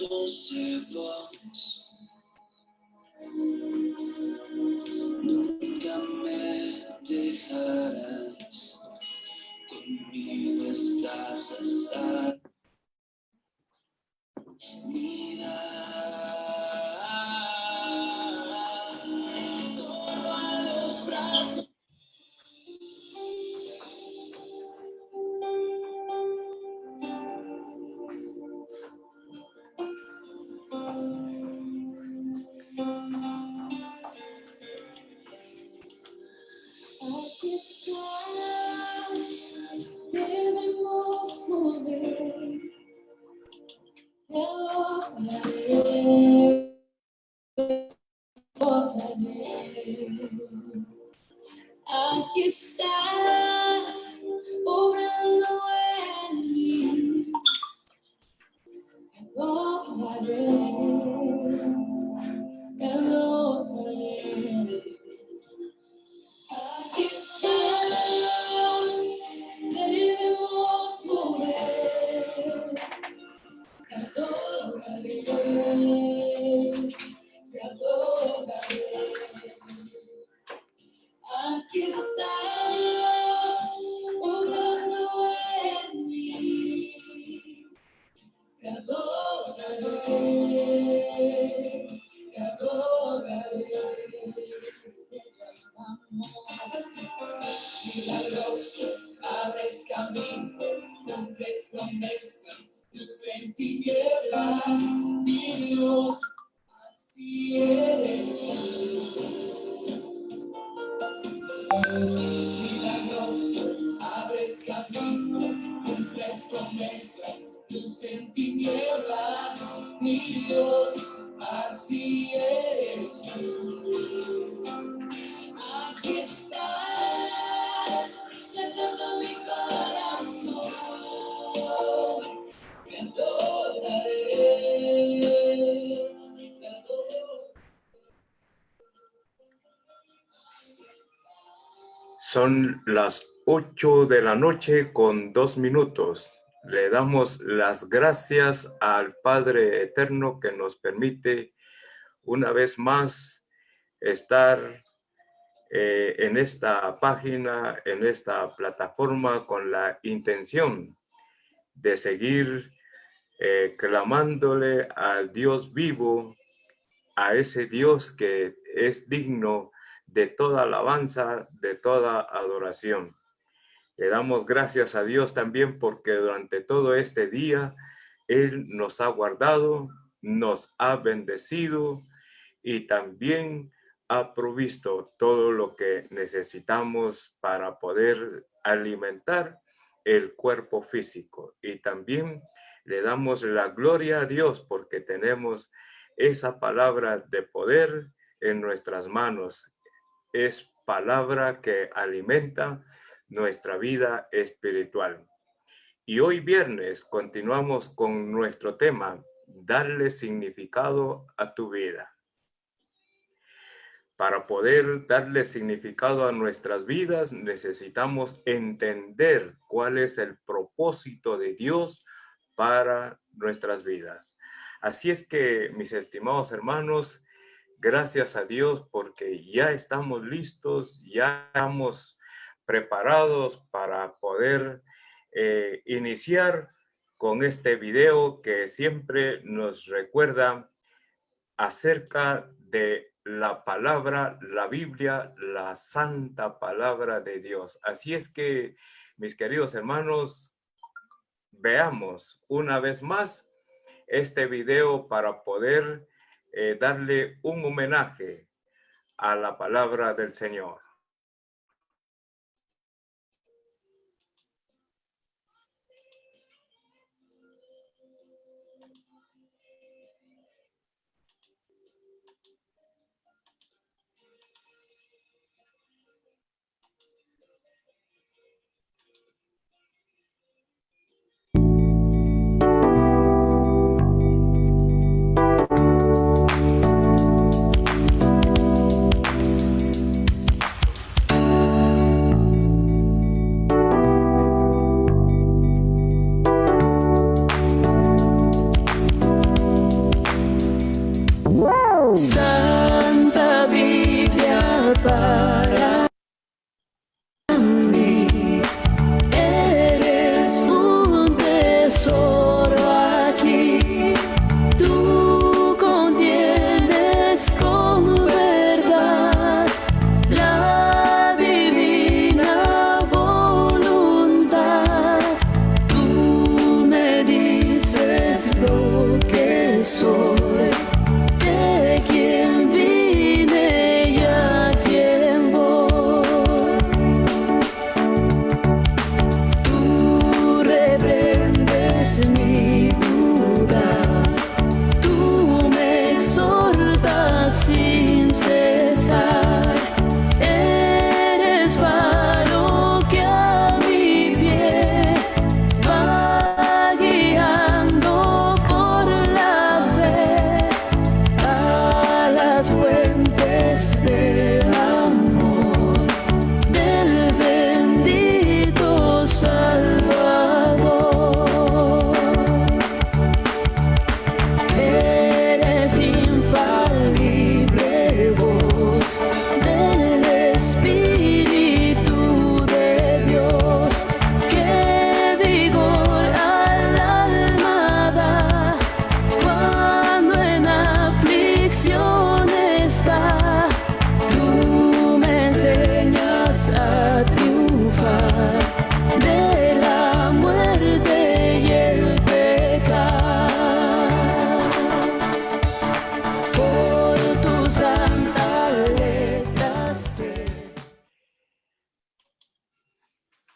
dulce voz. Nunca me dejarás, conmigo estás hasta mi vida. Corro a los brazos. Aquí estás, debemos mover, te adoraré, aquí estás, obrando en mí, te adoraré, te adoraré. Aquí estás, debemos mover, te adoraré, te adoraré. Aquí estás, obrando en mí, te adoraré, te adoraré. Milagroso, abres camino, cumples promesas, luz en tinieblas, mi Dios, así eres tú. Milagroso, abres camino, cumples promesas, luz en tinieblas, mi Dios, así eres tú. Aquí estás, llenando mi corazón, te adoraré, te adoraré. Son las 8 de la noche con 2 minutos. Le damos las gracias al Padre Eterno que nos permite una vez más estar en esta página, en esta plataforma, con la intención de seguir clamándole al Dios vivo, a ese Dios que es digno de toda alabanza, de toda adoración. Le damos gracias a Dios también porque durante todo este día Él nos ha guardado, nos ha bendecido y también ha provisto todo lo que necesitamos para poder alimentar el cuerpo físico. Y también le damos la gloria a Dios porque tenemos esa palabra de poder en nuestras manos. Es palabra que alimenta nuestra vida espiritual. Y hoy viernes continuamos con nuestro tema, darle significado a tu vida. Para poder darle significado a nuestras vidas, necesitamos entender cuál es el propósito de Dios para nuestras vidas. Así es que, mis estimados hermanos, gracias a Dios porque ya estamos listos, ya estamos preparados para poder iniciar con este video que siempre nos recuerda acerca de la palabra, la Biblia, la santa palabra de Dios. Así es que, mis queridos hermanos, veamos una vez más este video para poder darle un homenaje a la palabra del Señor. Santa Biblia para mí, eres un tesoro aquí. Tú contienes con verdad la divina voluntad. Tú me dices lo que soy.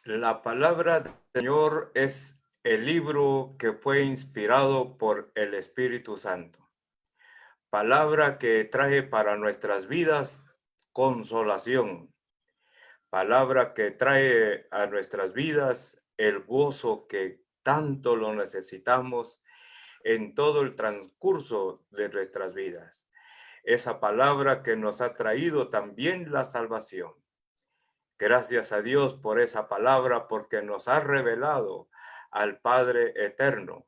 La palabra del Señor es el libro que fue inspirado por el Espíritu Santo. Palabra que trae para nuestras vidas consolación. Palabra que trae a nuestras vidas el gozo que tanto lo necesitamos en todo el transcurso de nuestras vidas. Esa palabra que nos ha traído también la salvación. Gracias a Dios por esa palabra, porque nos ha revelado al Padre eterno.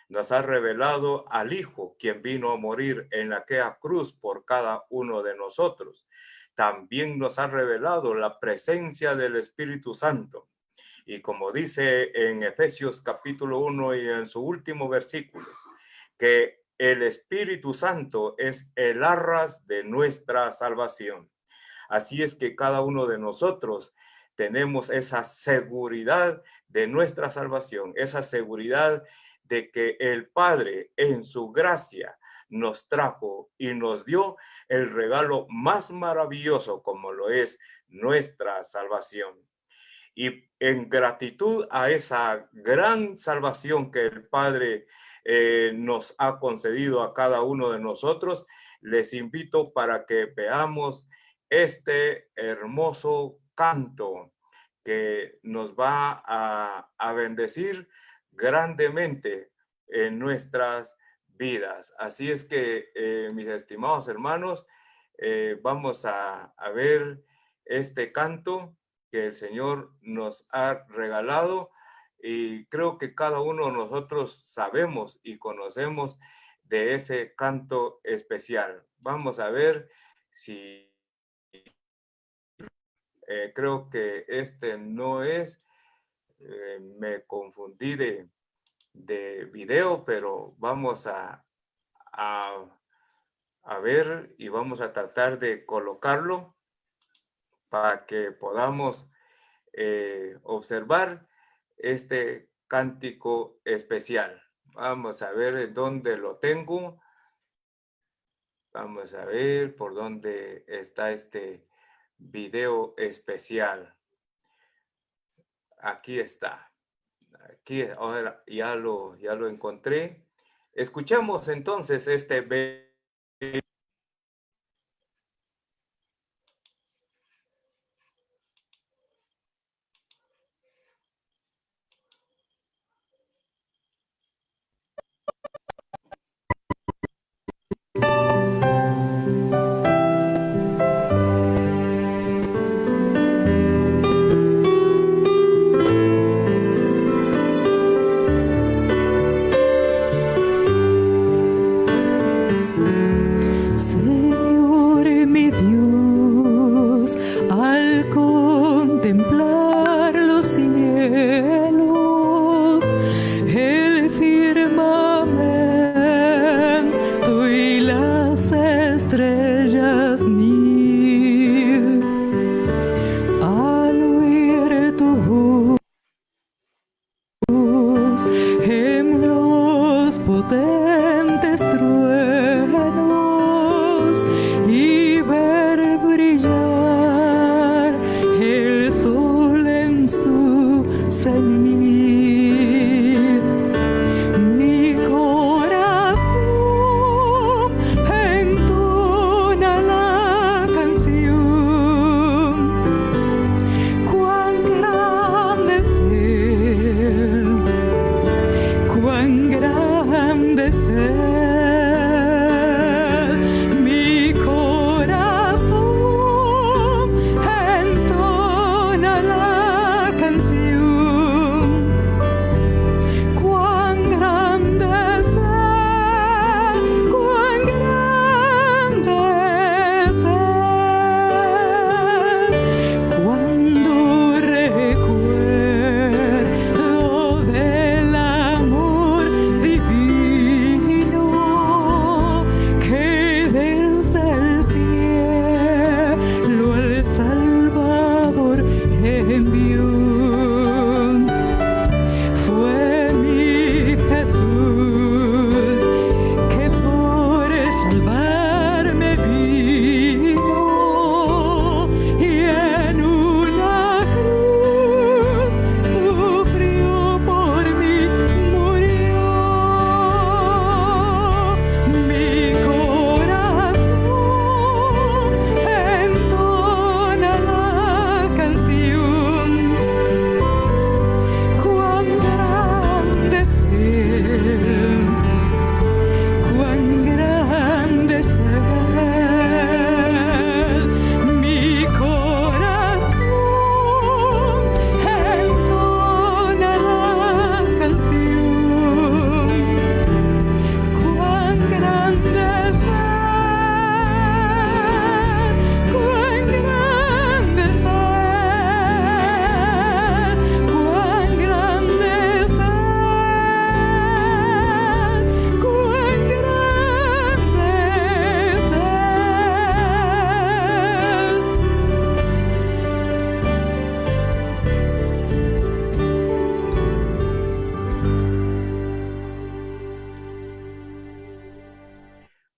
Nos ha revelado al Hijo, quien vino a morir en aquella cruz por cada uno de nosotros. También nos ha revelado la presencia del Espíritu Santo. Y como dice en Efesios capítulo 1 y en su último versículo, que el Espíritu Santo es el arras de nuestra salvación. Así es que cada uno de nosotros tenemos esa seguridad de nuestra salvación, esa seguridad de que el Padre en su gracia nos trajo y nos dio el regalo más maravilloso como lo es nuestra salvación. Y en gratitud a esa gran salvación que el Padre nos ha concedido a cada uno de nosotros, les invito para que veamos este hermoso canto que nos va a bendecir grandemente en nuestras vidas. Así es que, mis estimados hermanos, vamos a ver este canto que el Señor nos ha regalado, y creo que cada uno de nosotros sabemos y conocemos de ese canto especial. Vamos a ver si creo que este no es, me confundí de video, pero vamos a ver y vamos a tratar de colocarlo para que podamos observar este cántico especial. Vamos a ver dónde lo tengo. Vamos a ver por dónde está este video especial. Aquí está. Aquí ahora ya lo encontré. Escuchamos entonces este video.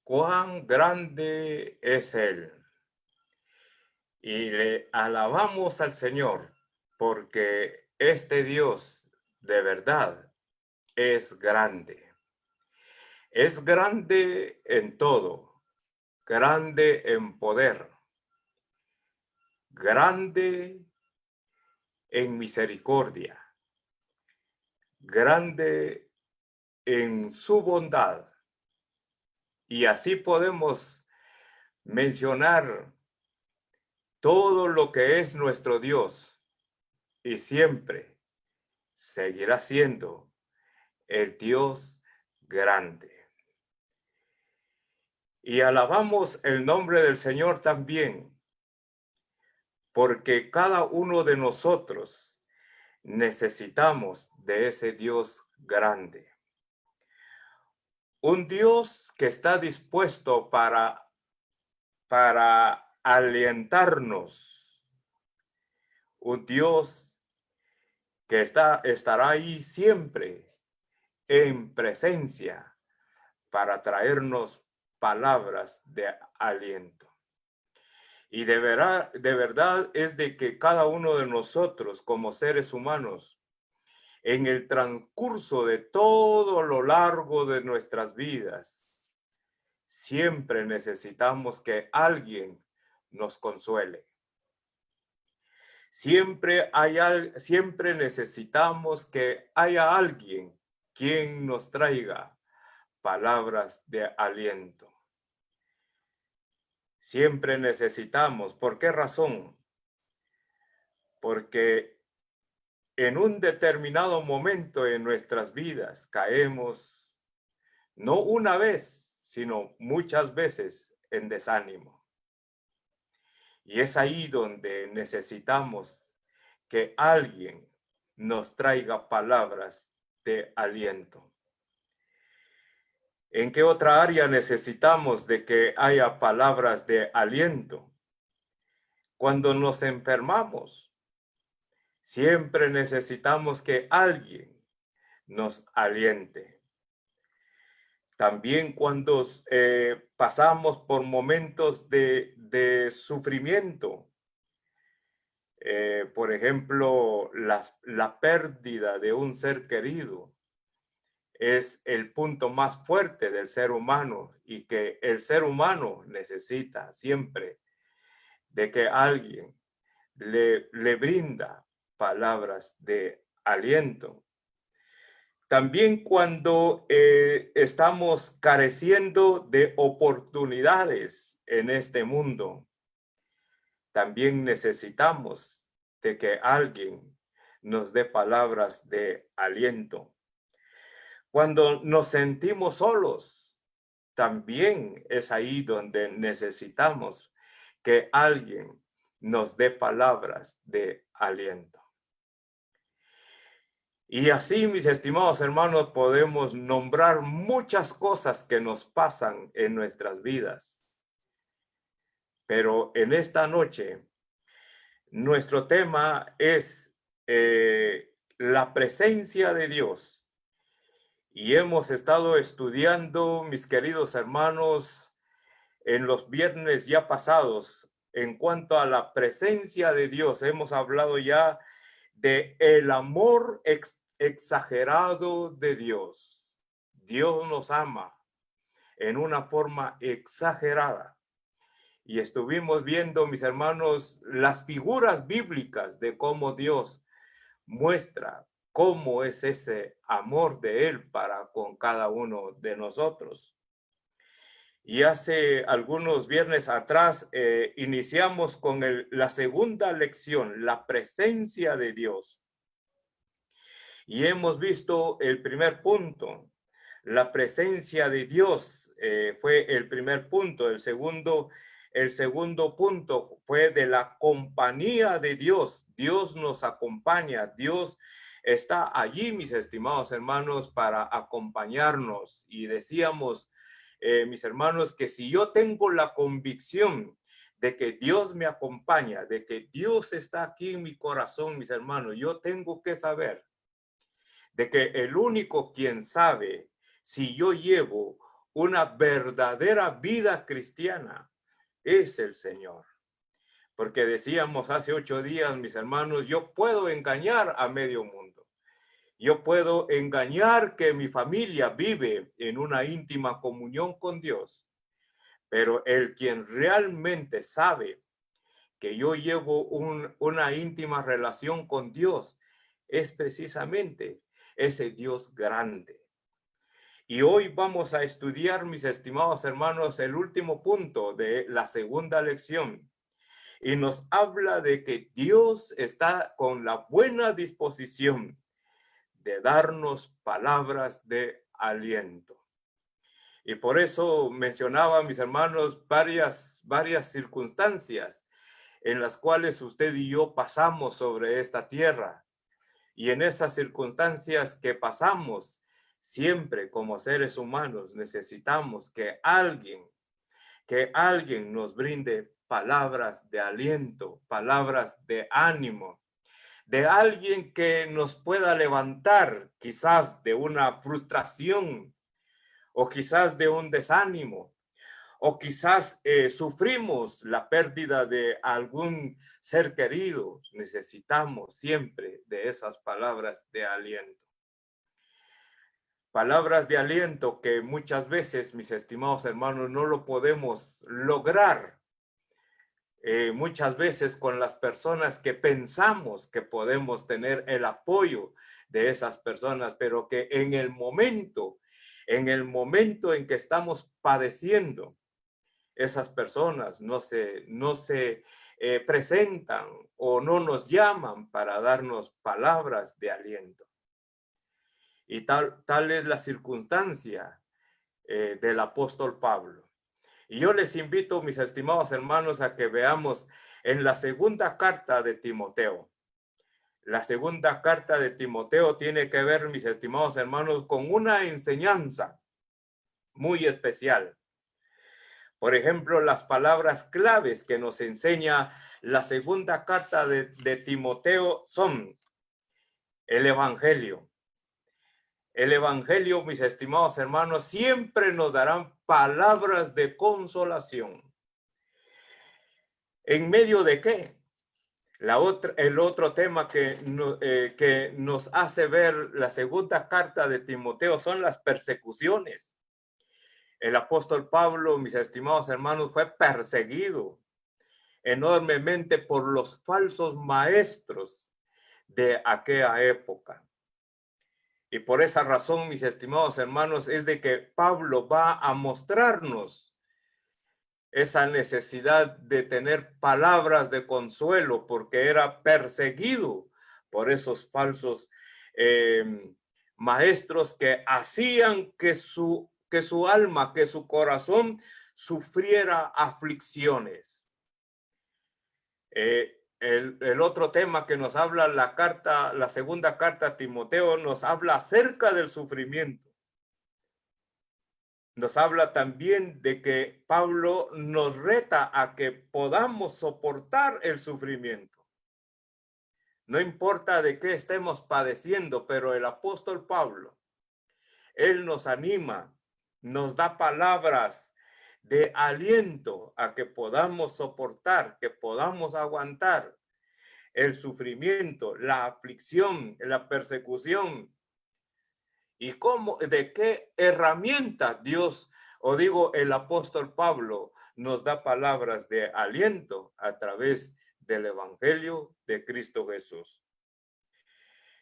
cuán grande es Él. Y le alabamos al Señor porque este Dios de verdad es grande. Es grande en todo, grande en poder, grande en misericordia, grande en su bondad. Y así podemos mencionar todo lo que es nuestro Dios y siempre seguirá siendo el Dios grande. Y alabamos el nombre del Señor también, porque cada uno de nosotros necesitamos de ese Dios grande. Un Dios que está dispuesto para alientarnos. Un Dios que estará ahí siempre en presencia para traernos palabras de aliento. Y de verdad es de que cada uno de nosotros como seres humanos, en el transcurso de todo lo largo de nuestras vidas, siempre necesitamos que alguien nos consuele. Siempre necesitamos que haya alguien quien nos traiga palabras de aliento. Siempre necesitamos. ¿Por qué razón? Porque en un determinado momento en nuestras vidas caemos, no una vez, sino muchas veces en desánimo. Y es ahí donde necesitamos que alguien nos traiga palabras de aliento. ¿En qué otra área necesitamos de que haya palabras de aliento? Cuando nos enfermamos, siempre necesitamos que alguien nos aliente. También cuando pasamos por momentos de sufrimiento, por ejemplo, la pérdida de un ser querido, es el punto más fuerte del ser humano y que el ser humano necesita siempre de que alguien le brinda palabras de aliento. También cuando estamos careciendo de oportunidades en este mundo, también necesitamos de que alguien nos dé palabras de aliento. Cuando nos sentimos solos, también es ahí donde necesitamos que alguien nos dé palabras de aliento. Y así, mis estimados hermanos, podemos nombrar muchas cosas que nos pasan en nuestras vidas. Pero en esta noche, nuestro tema es la presencia de Dios. Y hemos estado estudiando, mis queridos hermanos, en los viernes ya pasados, en cuanto a la presencia de Dios. Hemos hablado ya de el amor exagerado de Dios. Dios nos ama en una forma exagerada. Y estuvimos viendo, mis hermanos, las figuras bíblicas de cómo Dios muestra cómo es ese amor de Él para con cada uno de nosotros. Y hace algunos viernes atrás iniciamos con la segunda lección, la presencia de Dios. Y hemos visto el primer punto, la presencia de Dios fue el primer punto. El segundo punto fue de la compañía de Dios. Dios nos acompaña, Dios está allí, mis estimados hermanos, para acompañarnos. Y decíamos, mis hermanos, que si yo tengo la convicción de que Dios me acompaña, de que Dios está aquí en mi corazón, mis hermanos, yo tengo que saber de que el único quien sabe si yo llevo una verdadera vida cristiana es el Señor. Porque decíamos hace 8 días, mis hermanos, yo puedo engañar a medio mundo. Yo puedo engañar que mi familia vive en una íntima comunión con Dios. Pero el quien realmente sabe que yo llevo una íntima relación con Dios es precisamente ese Dios grande. Y hoy vamos a estudiar, mis estimados hermanos, el último punto de la segunda lección. Y nos habla de que Dios está con la buena disposición de darnos palabras de aliento. Y por eso mencionaba, mis hermanos, varias circunstancias en las cuales usted y yo pasamos sobre esta tierra. Y en esas circunstancias que pasamos, siempre como seres humanos necesitamos que alguien nos brinde palabras de aliento, palabras de ánimo, de alguien que nos pueda levantar quizás de una frustración o quizás de un desánimo, o quizás sufrimos la pérdida de algún ser querido. Necesitamos siempre de esas palabras de aliento. Palabras de aliento que muchas veces, mis estimados hermanos, no lo podemos lograr. Muchas veces con las personas que pensamos que podemos tener el apoyo de esas personas, pero que en el momento en que estamos padeciendo, esas personas no se presentan o no nos llaman para darnos palabras de aliento. Y tal es la circunstancia del apóstol Pablo. Y yo les invito, mis estimados hermanos, a que veamos en la segunda carta de Timoteo. La segunda carta de Timoteo tiene que ver, mis estimados hermanos, con una enseñanza muy especial. Por ejemplo, las palabras claves que nos enseña la segunda carta de Timoteo son el Evangelio. El Evangelio, mis estimados hermanos, siempre nos darán palabras de consolación. ¿En medio de qué? El otro tema que nos hace ver la segunda carta de Timoteo son las persecuciones. El apóstol Pablo, mis estimados hermanos, fue perseguido enormemente por los falsos maestros de aquella época. Y por esa razón, mis estimados hermanos, es de que Pablo va a mostrarnos esa necesidad de tener palabras de consuelo, porque era perseguido por esos falsos maestros que hacían que su alma, que su corazón sufriera aflicciones. El otro tema que nos habla la segunda carta a Timoteo, nos habla acerca del sufrimiento. Nos habla también de que Pablo nos reta a que podamos soportar el sufrimiento. No importa de qué estemos padeciendo, pero el apóstol Pablo, él nos anima, nos da palabras de aliento a que podamos soportar, que podamos aguantar el sufrimiento, la aflicción, la persecución. Y de qué herramientas Dios, el apóstol Pablo, nos da palabras de aliento a través del Evangelio de Cristo Jesús.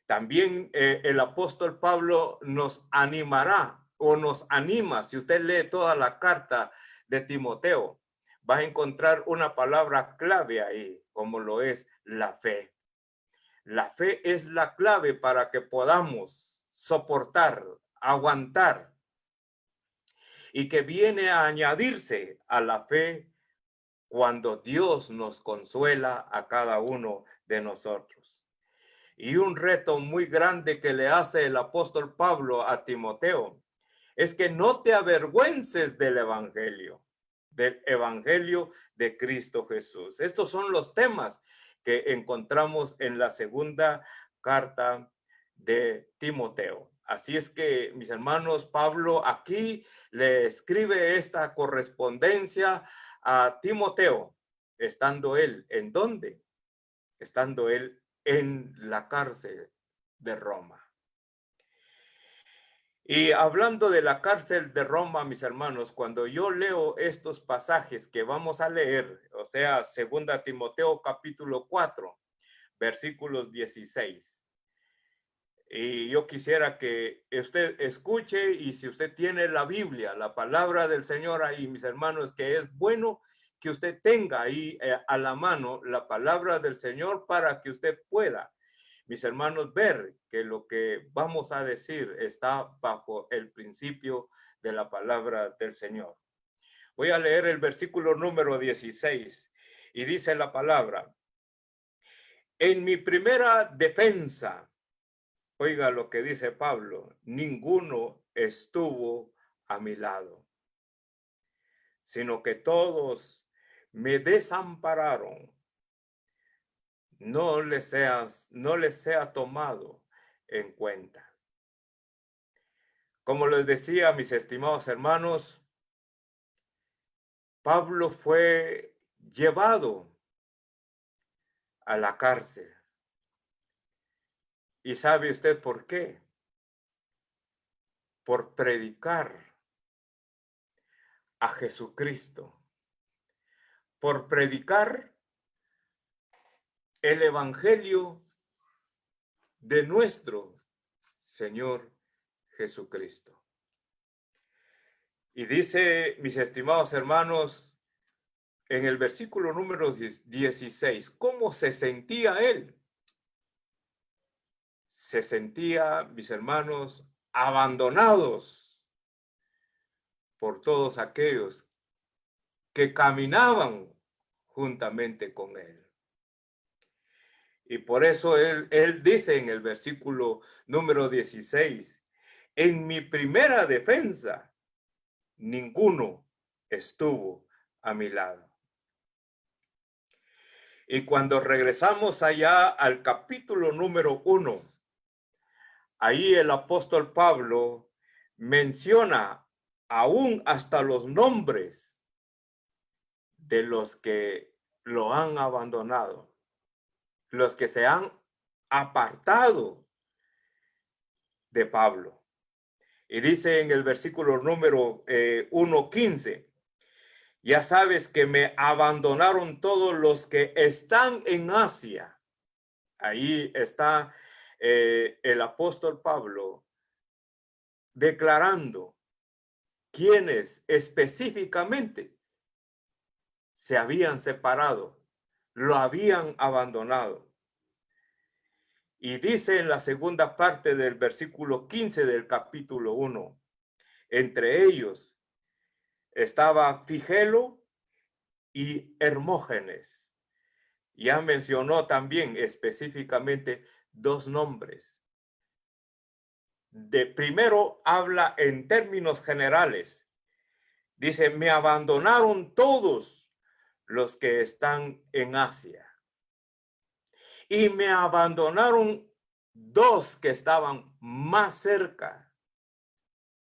También el apóstol Pablo nos animará o nos anima. Si usted lee toda la carta de Timoteo, va a encontrar una palabra clave ahí, como lo es la fe. La fe es la clave para que podamos soportar, aguantar, y que viene a añadirse a la fe cuando Dios nos consuela a cada uno de nosotros. Y un reto muy grande que le hace el apóstol Pablo a Timoteo es que no te avergüences del Evangelio de Cristo Jesús. Estos son los temas que encontramos en la segunda carta de Timoteo. Así es que, mis hermanos, Pablo aquí le escribe esta correspondencia a Timoteo, estando él, ¿en dónde? Estando él en la cárcel de Roma. Y hablando de la cárcel de Roma, mis hermanos, cuando yo leo estos pasajes que vamos a leer, o sea, 2 Timoteo capítulo 4, versículos 16. Y yo quisiera que usted escuche, y si usted tiene la Biblia, la palabra del Señor ahí, mis hermanos, que es bueno que usted tenga ahí a la mano la palabra del Señor para que usted pueda, mis hermanos, ver que lo que vamos a decir está bajo el principio de la palabra del Señor. Voy a leer el versículo número 16 y dice la palabra: en mi primera defensa, oiga lo que dice Pablo, ninguno estuvo a mi lado, sino que todos me desampararon. No les sea tomado en cuenta. Como les decía, mis estimados hermanos, Pablo fue llevado a la cárcel. ¿Y sabe usted por qué? Por predicar a Jesucristo, por predicar el evangelio de nuestro Señor Jesucristo. Y dice, mis estimados hermanos, en el versículo número 16, ¿cómo se sentía él? Se sentía, mis hermanos, abandonados por todos aquellos que caminaban juntamente con él. Y por eso él dice en el versículo número 16, en mi primera defensa, ninguno estuvo a mi lado. Y cuando regresamos allá al capítulo número 1, ahí el apóstol Pablo menciona aún hasta los nombres de los que lo han abandonado, los que se han apartado de Pablo. Y dice en el versículo número 1:15, ya sabes que me abandonaron todos los que están en Asia. Ahí está el apóstol Pablo declarando quiénes específicamente se habían separado, lo habían abandonado. Y dice en la segunda parte del versículo 15 del capítulo 1, entre ellos estaba Figelo y Hermógenes. Ya mencionó también específicamente dos nombres. Primero habla en términos generales. Dice, me abandonaron todos los que están en Asia. Y me abandonaron dos que estaban más cerca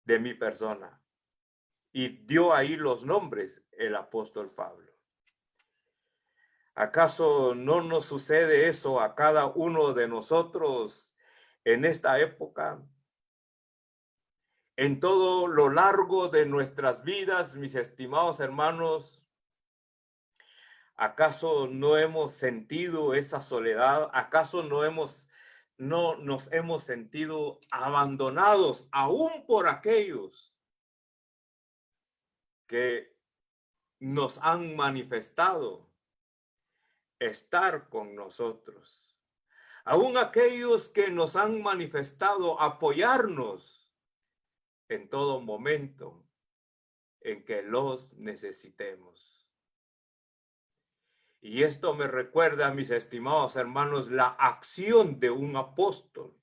de mi persona. Y dio ahí los nombres el apóstol Pablo. ¿Acaso no nos sucede eso a cada uno de nosotros en esta época? En todo lo largo de nuestras vidas, mis estimados hermanos, ¿acaso no hemos sentido esa soledad? ¿Acaso no nos hemos sentido abandonados aún por aquellos que nos han manifestado estar con nosotros? Aún aquellos que nos han manifestado apoyarnos en todo momento en que los necesitemos. Y esto me recuerda, mis estimados hermanos, la acción de un apóstol,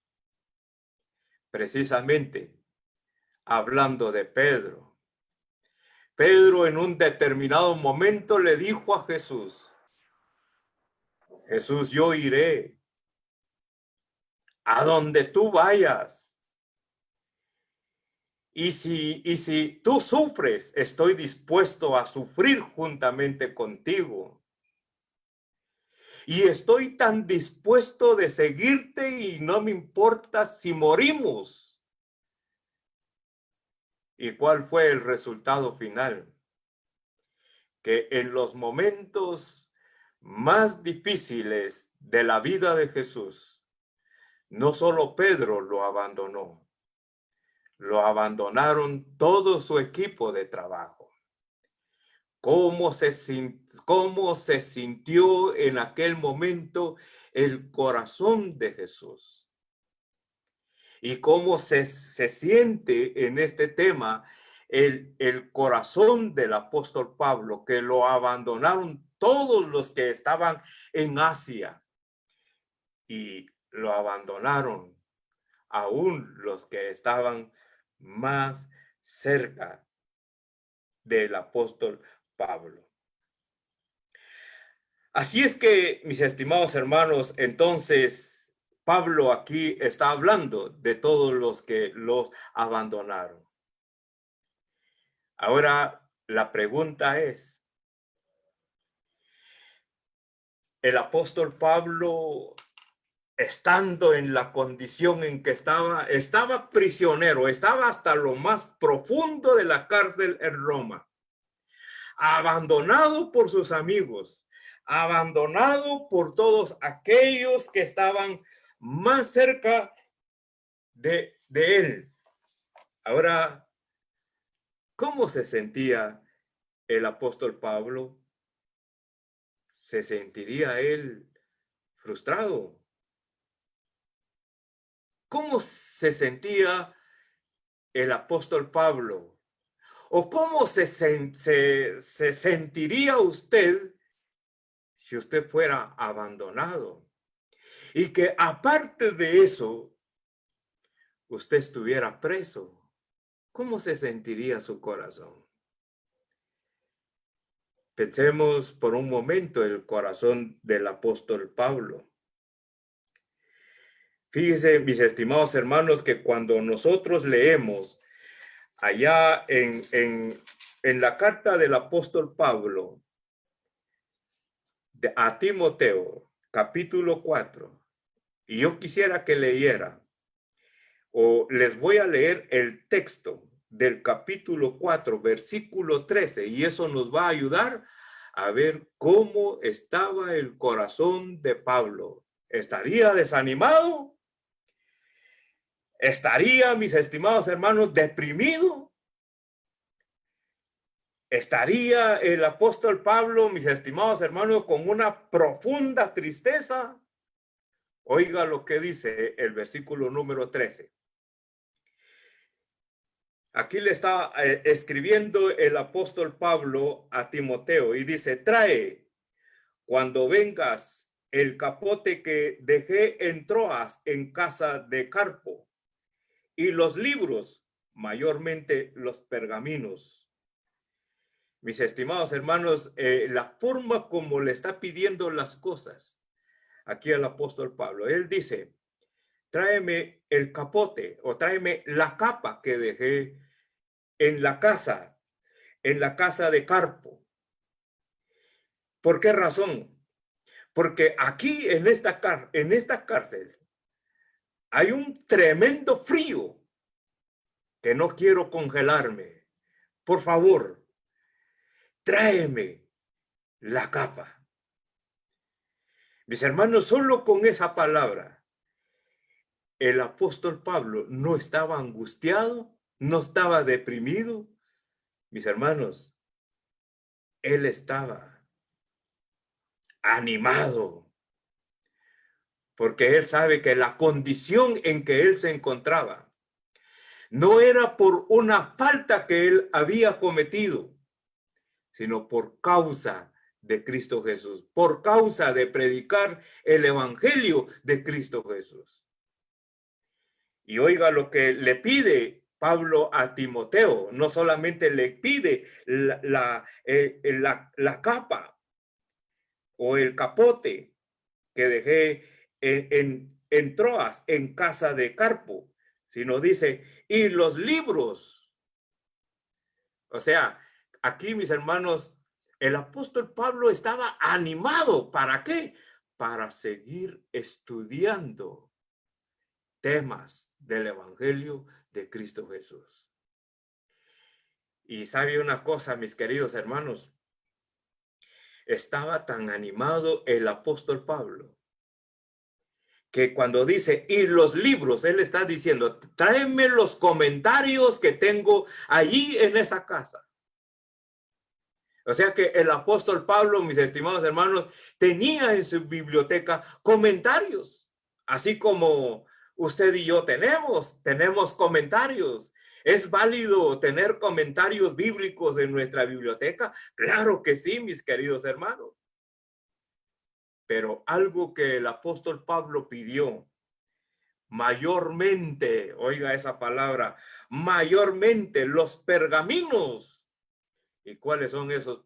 precisamente hablando de Pedro. Pedro en un determinado momento le dijo a Jesús, Jesús, yo iré a donde tú vayas. Y si tú sufres, estoy dispuesto a sufrir juntamente contigo. Y estoy tan dispuesto de seguirte y no me importa si morimos. ¿Y cuál fue el resultado final? Que en los momentos más difíciles de la vida de Jesús, no solo Pedro lo abandonó, lo abandonaron todo su equipo de trabajo. ¿Cómo se sintió en aquel momento el corazón de Jesús? Y cómo se siente en este tema el corazón del apóstol Pablo, que lo abandonaron todos los que estaban en Asia y lo abandonaron aún los que estaban más cerca del apóstol Pablo. Así es que, mis estimados hermanos, entonces Pablo aquí está hablando de todos los que los abandonaron. Ahora, la pregunta es, el apóstol Pablo, estando en la condición en que estaba prisionero, estaba hasta lo más profundo de la cárcel en Roma, abandonado por sus amigos, abandonado por todos aquellos que estaban más cerca de él. Ahora, ¿cómo se sentía el apóstol Pablo? ¿Se sentiría él frustrado? ¿Cómo se sentía el apóstol Pablo? ¿O cómo se sentiría usted si usted fuera abandonado? Y que aparte de eso, usted estuviera preso. ¿Cómo se sentiría su corazón? Pensemos por un momento el corazón del apóstol Pablo. Fíjense, mis estimados hermanos, que cuando nosotros leemos allá en la carta del apóstol Pablo a Timoteo, capítulo 4, y yo quisiera que leyera, o les voy a leer el texto del capítulo 4, versículo 13, y eso nos va a ayudar a ver cómo estaba el corazón de Pablo. ¿Estaría desanimado? ¿Estaría, mis estimados hermanos, deprimido? ¿Estaría el apóstol Pablo, mis estimados hermanos, con una profunda tristeza? Oiga lo que dice el versículo número 13. Aquí le está escribiendo el apóstol Pablo a Timoteo y dice, trae cuando vengas el capote que dejé en Troas en casa de Carpo y los libros, mayormente los pergaminos. Mis estimados hermanos, la forma como le está pidiendo las cosas aquí al apóstol Pablo, él dice, tráeme el capote o tráeme la capa que dejé en la casa de Carpo. ¿Por qué razón? Porque aquí en esta cárcel hay un tremendo frío que no quiero congelarme. Por favor, tráeme la capa. Mis hermanos, solo con esa palabra, el apóstol Pablo no estaba angustiado, no estaba deprimido. Mis hermanos, él estaba animado, porque él sabe que la condición en que él se encontraba no era por una falta que él había cometido, sino por causa de Cristo Jesús, por causa de predicar el evangelio de Cristo Jesús. Y oiga lo que le pide Pablo a Timoteo, no solamente le pide la capa o el capote que dejé en Troas, en casa de Carpo, sino dice, y los libros O sea, aquí, mis hermanos, el apóstol Pablo estaba animado. ¿Para qué? Para seguir estudiando temas del Evangelio de Cristo Jesús. Y sabe una cosa, mis queridos hermanos, estaba tan animado el apóstol Pablo que cuando dice, y los libros, él está diciendo, tráeme los comentarios que tengo allí en esa casa. O sea que el apóstol Pablo, mis estimados hermanos, tenía en su biblioteca comentarios, así como usted y yo tenemos comentarios. ¿Es válido tener comentarios bíblicos en nuestra biblioteca? Claro que sí, mis queridos hermanos. Pero algo que el apóstol Pablo pidió mayormente, oiga esa palabra, mayormente los pergaminos. ¿Y cuáles son esos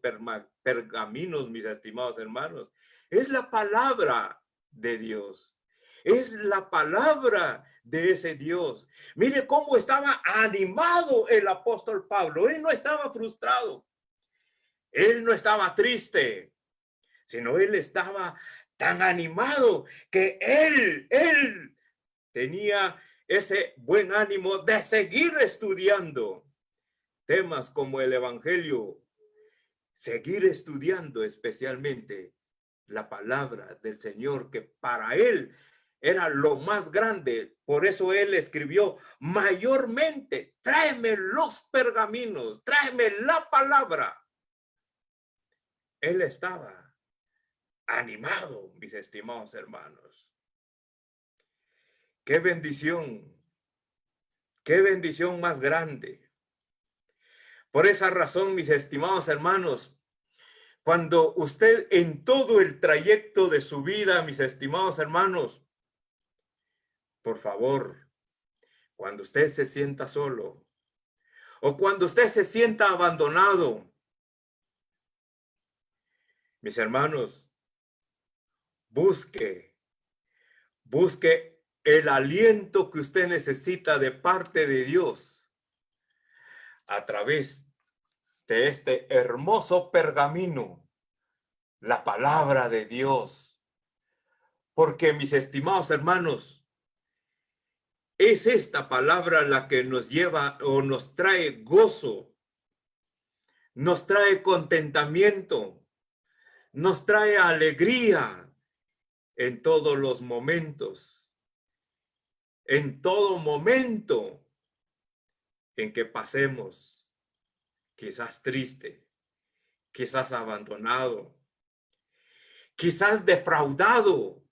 pergaminos, mis estimados hermanos? Es la palabra de Dios. Es la palabra de ese Dios. Mire cómo estaba animado el apóstol Pablo. Él no estaba frustrado. Él no estaba triste, sino él estaba tan animado que él tenía ese buen ánimo de seguir estudiando temas como el Evangelio, seguir estudiando especialmente la palabra del Señor, que para él era lo más grande. Por eso él escribió mayormente, tráeme los pergaminos, tráeme la palabra. Él estaba animado, mis estimados hermanos. Qué bendición más grande. Por esa razón, mis estimados hermanos, cuando usted en todo el trayecto de su vida, mis estimados hermanos, por favor, cuando usted se sienta solo o cuando usted se sienta abandonado, mis hermanos, busque el aliento que usted necesita de parte de Dios a través de este hermoso pergamino, la palabra de Dios. Porque, mis estimados hermanos, es esta palabra la que nos lleva o nos trae gozo, nos trae contentamiento, nos trae alegría en todos los momentos, en todo momento en que pasemos, quizás triste, quizás abandonado, quizás defraudado,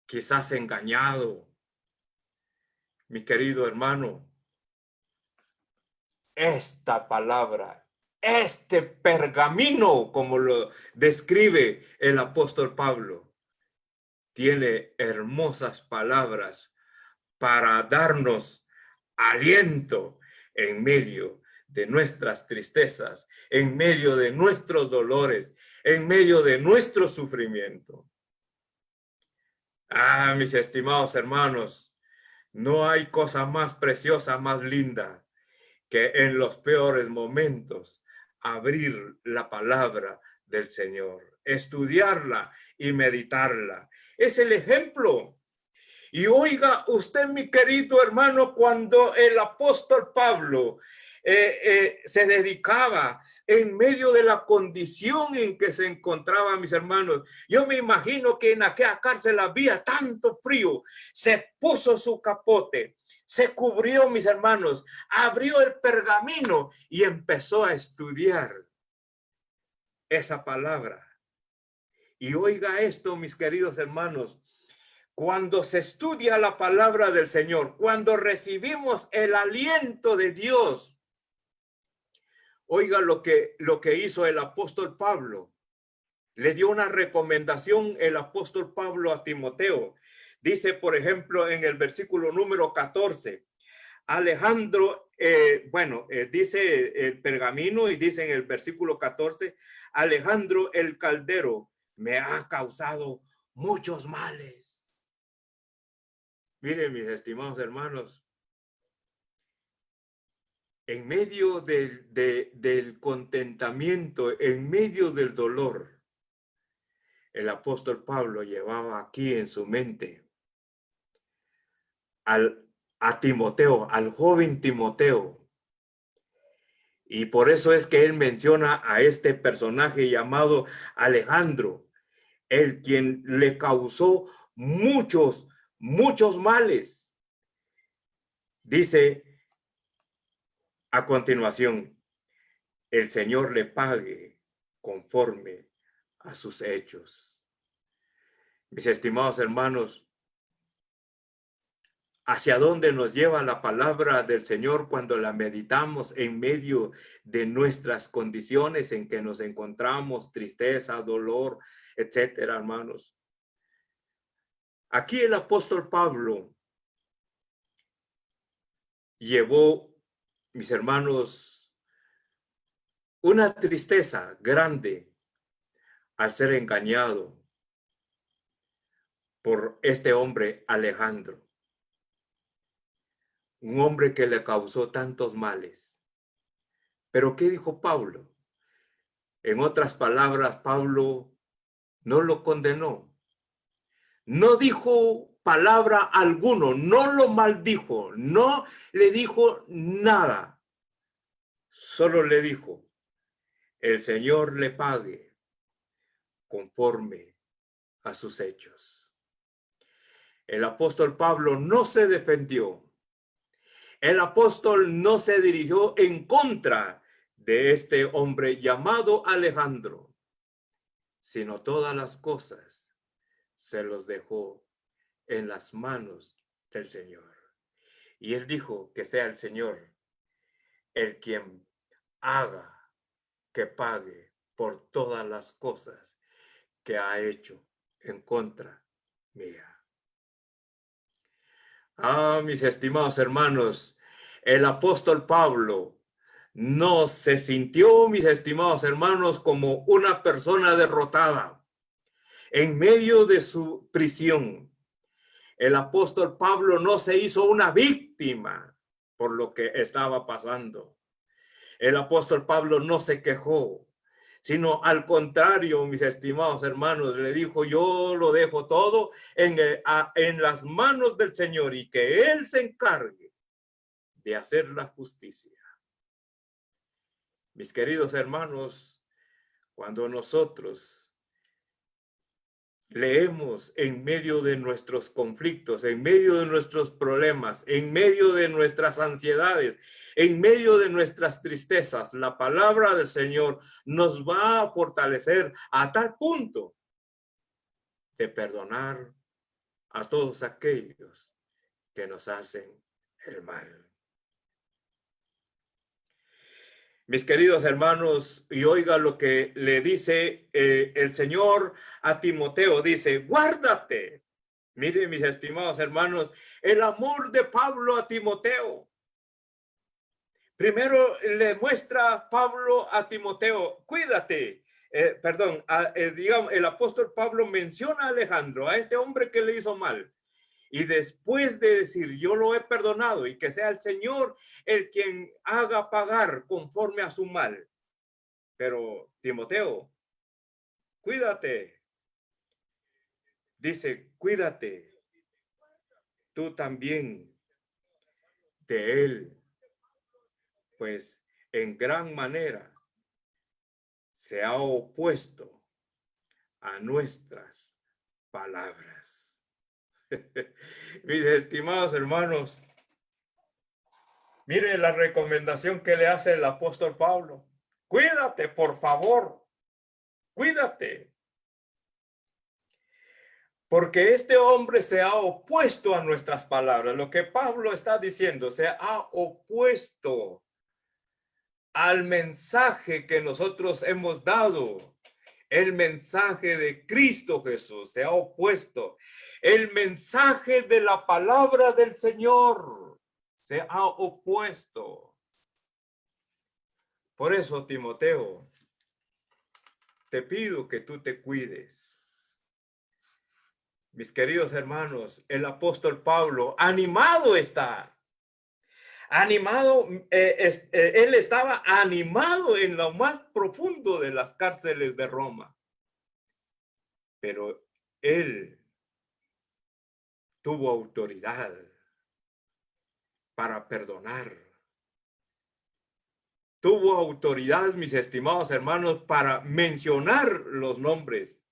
quizás engañado. Mi querido hermano, esta palabra, este pergamino, como lo describe el apóstol Pablo, tiene hermosas palabras para darnos aliento en medio de nuestras tristezas, en medio de nuestros dolores, en medio de nuestro sufrimiento. Ah, mis estimados hermanos, no hay cosa más preciosa, más linda, que en los peores momentos abrir la palabra del Señor, estudiarla y meditarla. Es el ejemplo. Y oiga usted, mi querido hermano, cuando el apóstol Pablo se dedicaba en medio de la condición en que se encontraba, mis hermanos, yo me imagino que en aquella cárcel había tanto frío, se puso su capote, se cubrió, mis hermanos, abrió el pergamino y empezó a estudiar esa palabra. Y oiga esto, mis queridos hermanos, cuando se estudia la palabra del Señor, cuando recibimos el aliento de Dios, oiga lo que hizo el apóstol Pablo. Le dio una recomendación el apóstol Pablo a Timoteo. Dice, por ejemplo, en el versículo número 14, Alejandro, dice el pergamino y dice en el versículo 14, Alejandro el Caldero me ha causado muchos males. Miren, mis estimados hermanos, en medio del contentamiento, en medio del dolor, el apóstol Pablo llevaba aquí en su mente a Timoteo, al joven Timoteo. Y por eso es que él menciona a este personaje llamado Alejandro, el quien le causó muchos males. Dice a continuación, el Señor le pague conforme a sus hechos. Mis estimados hermanos, ¿hacia dónde nos lleva la palabra del Señor cuando la meditamos en medio de nuestras condiciones en que nos encontramos, tristeza, dolor, etcétera, hermanos? Aquí el apóstol Pablo llevó, mis hermanos, una tristeza grande al ser engañado por este hombre Alejandro. Un hombre que le causó tantos males. Pero ¿qué dijo Pablo? En otras palabras, Pablo no lo condenó. No dijo palabra alguno, no lo maldijo, no le dijo nada. Solo le dijo, el Señor le pague conforme a sus hechos. El apóstol Pablo no se defendió. El apóstol no se dirigió en contra de este hombre llamado Alejandro, sino todas las cosas se los dejó en las manos del Señor. Y él dijo que sea el Señor el quien haga que pague por todas las cosas que ha hecho en contra mía. Mis estimados hermanos, el apóstol Pablo no se sintió, mis estimados hermanos, como una persona derrotada en medio de su prisión. El apóstol Pablo no se hizo una víctima por lo que estaba pasando. El apóstol Pablo no se quejó, sino al contrario, mis estimados hermanos, le dijo, yo lo dejo todo en las manos del Señor y que Él se encargue de hacer la justicia. Mis queridos hermanos, cuando nosotros leemos en medio de nuestros conflictos, en medio de nuestros problemas, en medio de nuestras ansiedades, en medio de nuestras tristezas, la palabra del Señor nos va a fortalecer a tal punto de perdonar a todos aquellos que nos hacen el mal. Mis queridos hermanos, y oiga lo que le dice el Señor a Timoteo, dice, guárdate. Miren, mis estimados hermanos, el amor de Pablo a Timoteo. Primero le muestra Pablo a Timoteo, cuídate. Digamos, el apóstol Pablo menciona a Alejandro, a este hombre que le hizo mal. Y después de decir, yo lo he perdonado y que sea el Señor el quien haga pagar conforme a su mal. Pero Timoteo, cuídate. Dice, cuídate tú también de él. Pues en gran manera se ha opuesto a nuestras palabras. Mis estimados hermanos, mire la recomendación que le hace el apóstol Pablo. Cuídate, por favor. Cuídate. Porque este hombre se ha opuesto a nuestras palabras. Lo que Pablo está diciendo, se ha opuesto al mensaje que nosotros hemos dado. El mensaje de Cristo Jesús se ha opuesto. El mensaje de la palabra del Señor se ha opuesto. Por eso, Timoteo, te pido que tú te cuides. Mis queridos hermanos, el apóstol Pablo animado está animado, él estaba animado en lo más profundo de las cárceles de Roma. Pero él tuvo autoridad para perdonar. Tuvo autoridad, mis estimados hermanos, para mencionar los nombres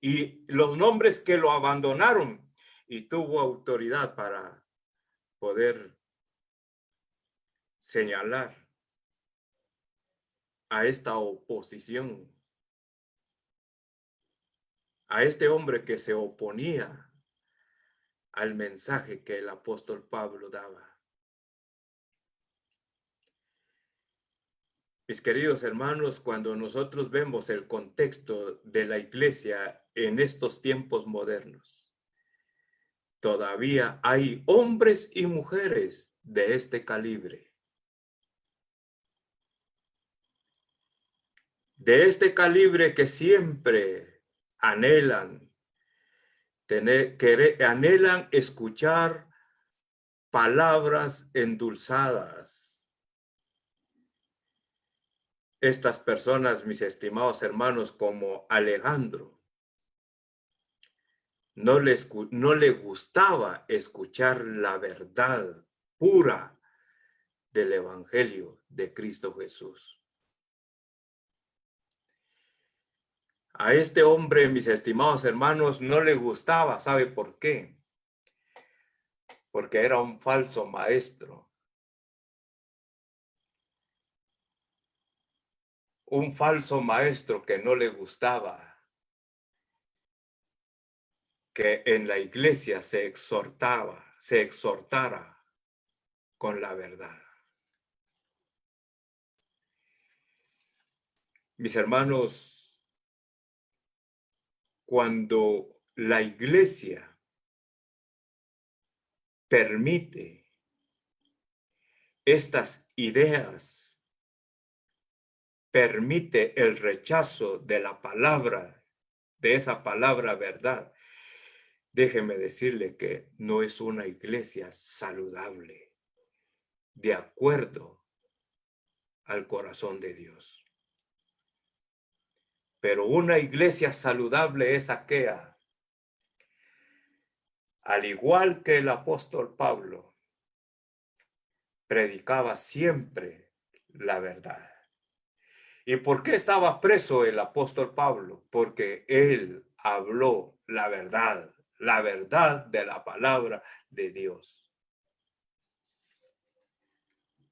y los nombres que lo abandonaron. Y tuvo autoridad para poder señalar a esta oposición, a este hombre que se oponía al mensaje que el apóstol Pablo daba. Mis queridos hermanos, cuando nosotros vemos el contexto de la iglesia en estos tiempos modernos, todavía hay hombres y mujeres de este calibre. De este calibre que siempre anhelan anhelan escuchar palabras endulzadas. Estas personas, mis estimados hermanos, como Alejandro, no le gustaba escuchar la verdad pura del Evangelio de Cristo Jesús. A este hombre, mis estimados hermanos, no le gustaba. ¿Sabe por qué? Porque era un falso maestro. Un falso maestro que no le gustaba que en la iglesia se exhortara con la verdad. Mis hermanos, cuando la iglesia permite estas ideas, permite el rechazo de la palabra, de esa palabra verdad, déjeme decirle que no es una iglesia saludable, de acuerdo al corazón de Dios. Pero una iglesia saludable es aquella, al igual que el apóstol Pablo, predicaba siempre la verdad. ¿Y por qué estaba preso el apóstol Pablo? Porque él habló la verdad de la palabra de Dios.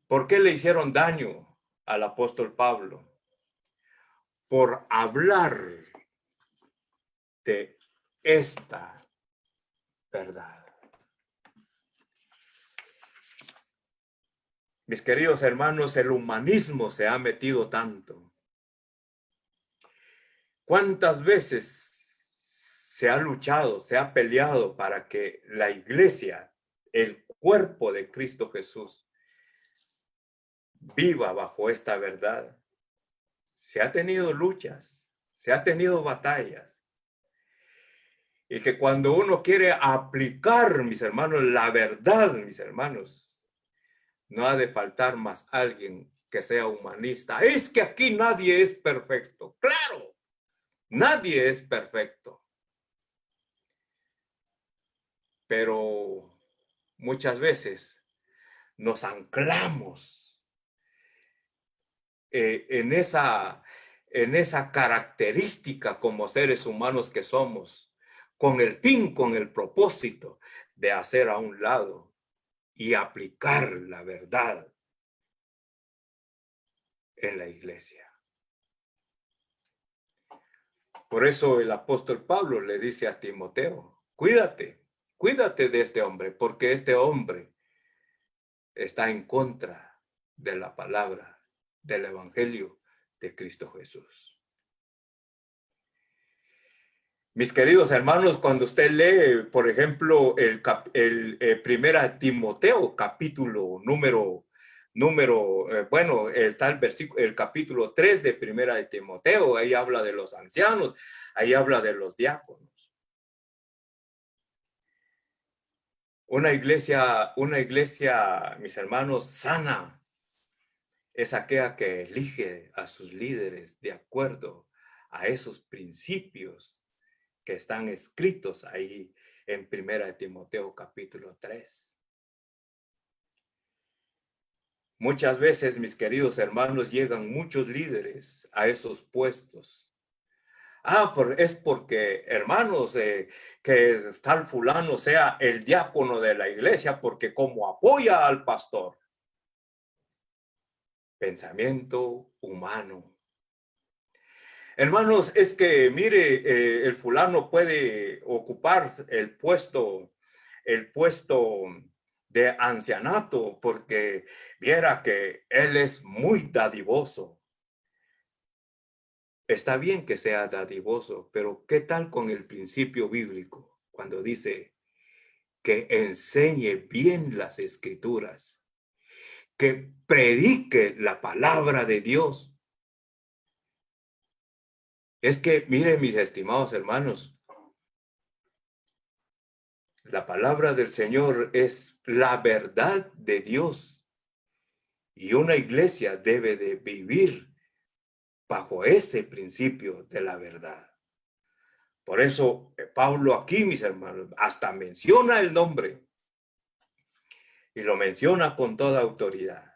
¿Por qué le hicieron daño al apóstol Pablo? Por hablar de esta verdad. Mis queridos hermanos, el humanismo se ha metido tanto. ¿Cuántas veces se ha luchado, se ha peleado para que la iglesia, el cuerpo de Cristo Jesús, viva bajo esta verdad? Se ha tenido luchas, se ha tenido batallas. Y que cuando uno quiere aplicar, mis hermanos, la verdad, mis hermanos, no ha de faltar más alguien que sea humanista. Es que aquí nadie es perfecto. Claro, nadie es perfecto. Pero muchas veces nos anclamos en esa característica como seres humanos que somos, con el fin, con el propósito de hacer a un lado y aplicar la verdad en la iglesia. Por eso el apóstol Pablo le dice a Timoteo, cuídate de este hombre, porque este hombre está en contra de la palabra del Evangelio de Cristo Jesús. Mis queridos hermanos, cuando usted lee, por ejemplo, primera Timoteo, capítulo está el versículo, el capítulo 3 de primera de Timoteo, ahí habla de los ancianos, ahí habla de los diáconos. Una iglesia, mis hermanos, sana es aquella que elige a sus líderes de acuerdo a esos principios que están escritos ahí en 1 Timoteo capítulo 3. Muchas veces, mis queridos hermanos, llegan muchos líderes a esos puestos. Es porque, hermanos, que tal fulano sea el diácono de la iglesia, porque como apoya al pastor. Pensamiento humano. Hermanos, es que, mire, el fulano puede ocupar el puesto de ancianato, porque viera que él es muy dadivoso. Está bien que sea dadivoso, pero ¿qué tal con el principio bíblico? Cuando dice que enseñe bien las escrituras, que predique la palabra de Dios. Es que, miren, mis estimados hermanos, la palabra del Señor es la verdad de Dios. Y una iglesia debe de vivir bajo ese principio de la verdad. Por eso, Pablo aquí, mis hermanos, hasta menciona el nombre. Y lo menciona con toda autoridad.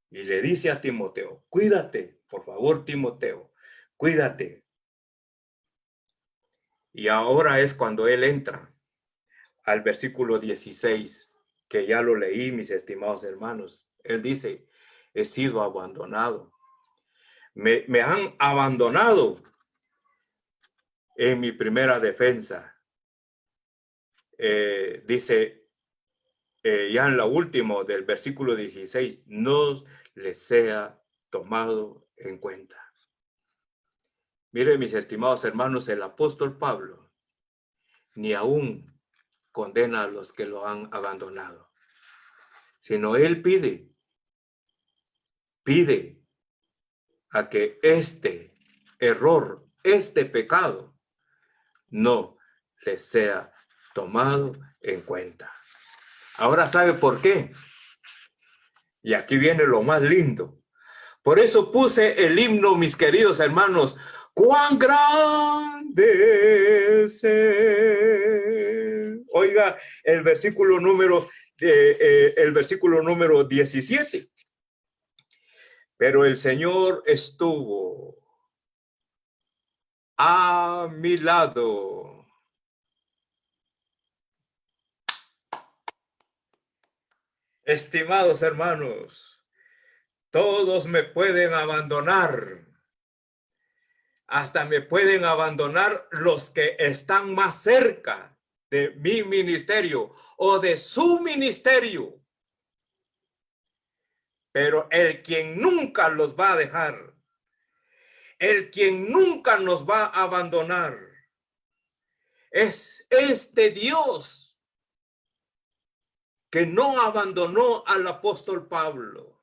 Y le dice a Timoteo, cuídate, por favor, Timoteo, cuídate. Y ahora es cuando él entra al versículo 16, que ya lo leí, mis estimados hermanos. Él dice, he sido abandonado. Me han abandonado en mi primera defensa. Dice, ya en lo último del versículo 16, no les sea tomado en cuenta. Miren, mis estimados hermanos, el apóstol Pablo ni aún condena a los que lo han abandonado, sino él pide a que este error, este pecado, no les sea tomado en cuenta. Ahora, ¿sabe por qué? Y aquí viene lo más lindo. Por eso puse el himno, mis queridos hermanos. ¡Cuán grande es Él! Oiga, el versículo número 17. Pero el Señor estuvo a mi lado. Estimados hermanos, todos me pueden abandonar. Hasta me pueden abandonar los que están más cerca de mi ministerio o de su ministerio. Pero el quien nunca los va a dejar, el quien nunca nos va a abandonar, es este Dios que no abandonó al apóstol Pablo.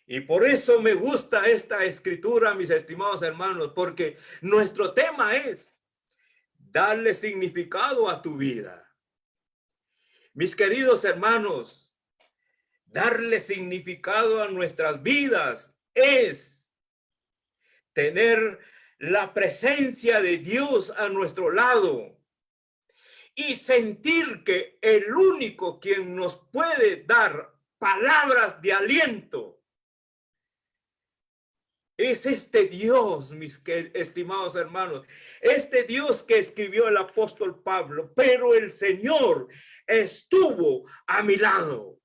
Y por eso me gusta esta escritura, mis estimados hermanos, porque nuestro tema es darle significado a tu vida. Mis queridos hermanos, darle significado a nuestras vidas es tener la presencia de Dios a nuestro lado y sentir que el único quien nos puede dar palabras de aliento es este Dios, mis estimados hermanos, este Dios que escribió el apóstol Pablo, pero el Señor estuvo a mi lado.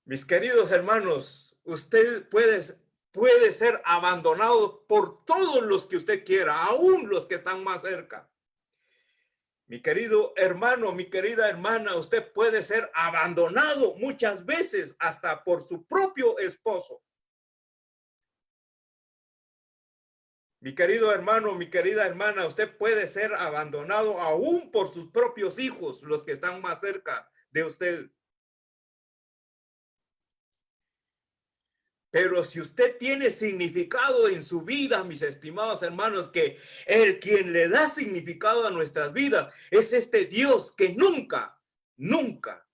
Mis queridos hermanos, usted puede ser abandonado por todos los que usted quiera, aún los que están más cerca. Mi querido hermano, mi querida hermana, usted puede ser abandonado muchas veces hasta por su propio esposo. Mi querido hermano, mi querida hermana, usted puede ser abandonado aún por sus propios hijos, los que están más cerca de usted. Pero si usted tiene significado en su vida, mis estimados hermanos, que el quien le da significado a nuestras vidas es este Dios que nunca, nunca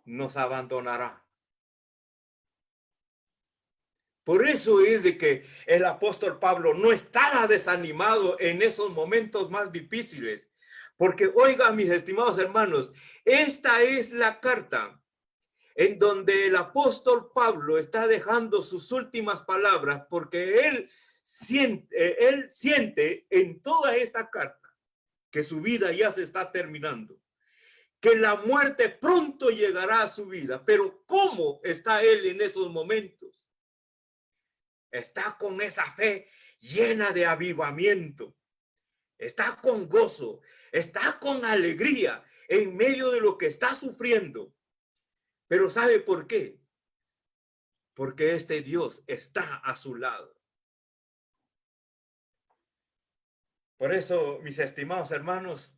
nos abandonará. Por eso es de que el apóstol Pablo no estaba desanimado en esos momentos más difíciles. Porque, oiga, mis estimados hermanos, esta es la carta en donde el apóstol Pablo está dejando sus últimas palabras, porque él siente en toda esta carta que su vida ya se está terminando, que la muerte pronto llegará a su vida. Pero ¿cómo está él en esos momentos? Está con esa fe llena de avivamiento, está con gozo, está con alegría en medio de lo que está sufriendo. Pero ¿sabe por qué? Porque este Dios está a su lado. Por eso, mis estimados hermanos,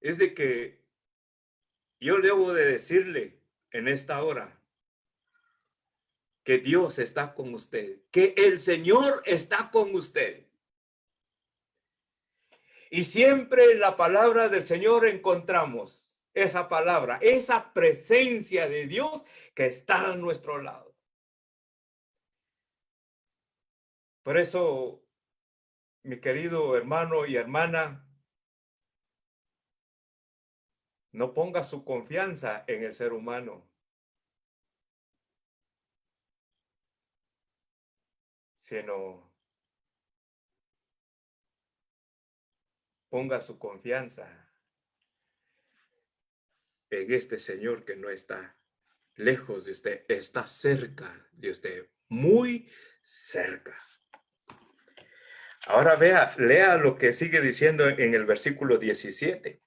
es de que yo debo de decirle en esta hora que Dios está con usted, que el Señor está con usted. Y siempre en la palabra del Señor encontramos esa palabra, esa presencia de Dios que está a nuestro lado. Por eso, mi querido hermano y hermana, no ponga su confianza en el ser humano, sino ponga su confianza en este Señor que no está lejos de usted, está cerca de usted, muy cerca. Ahora lea lo que sigue diciendo en el versículo 17.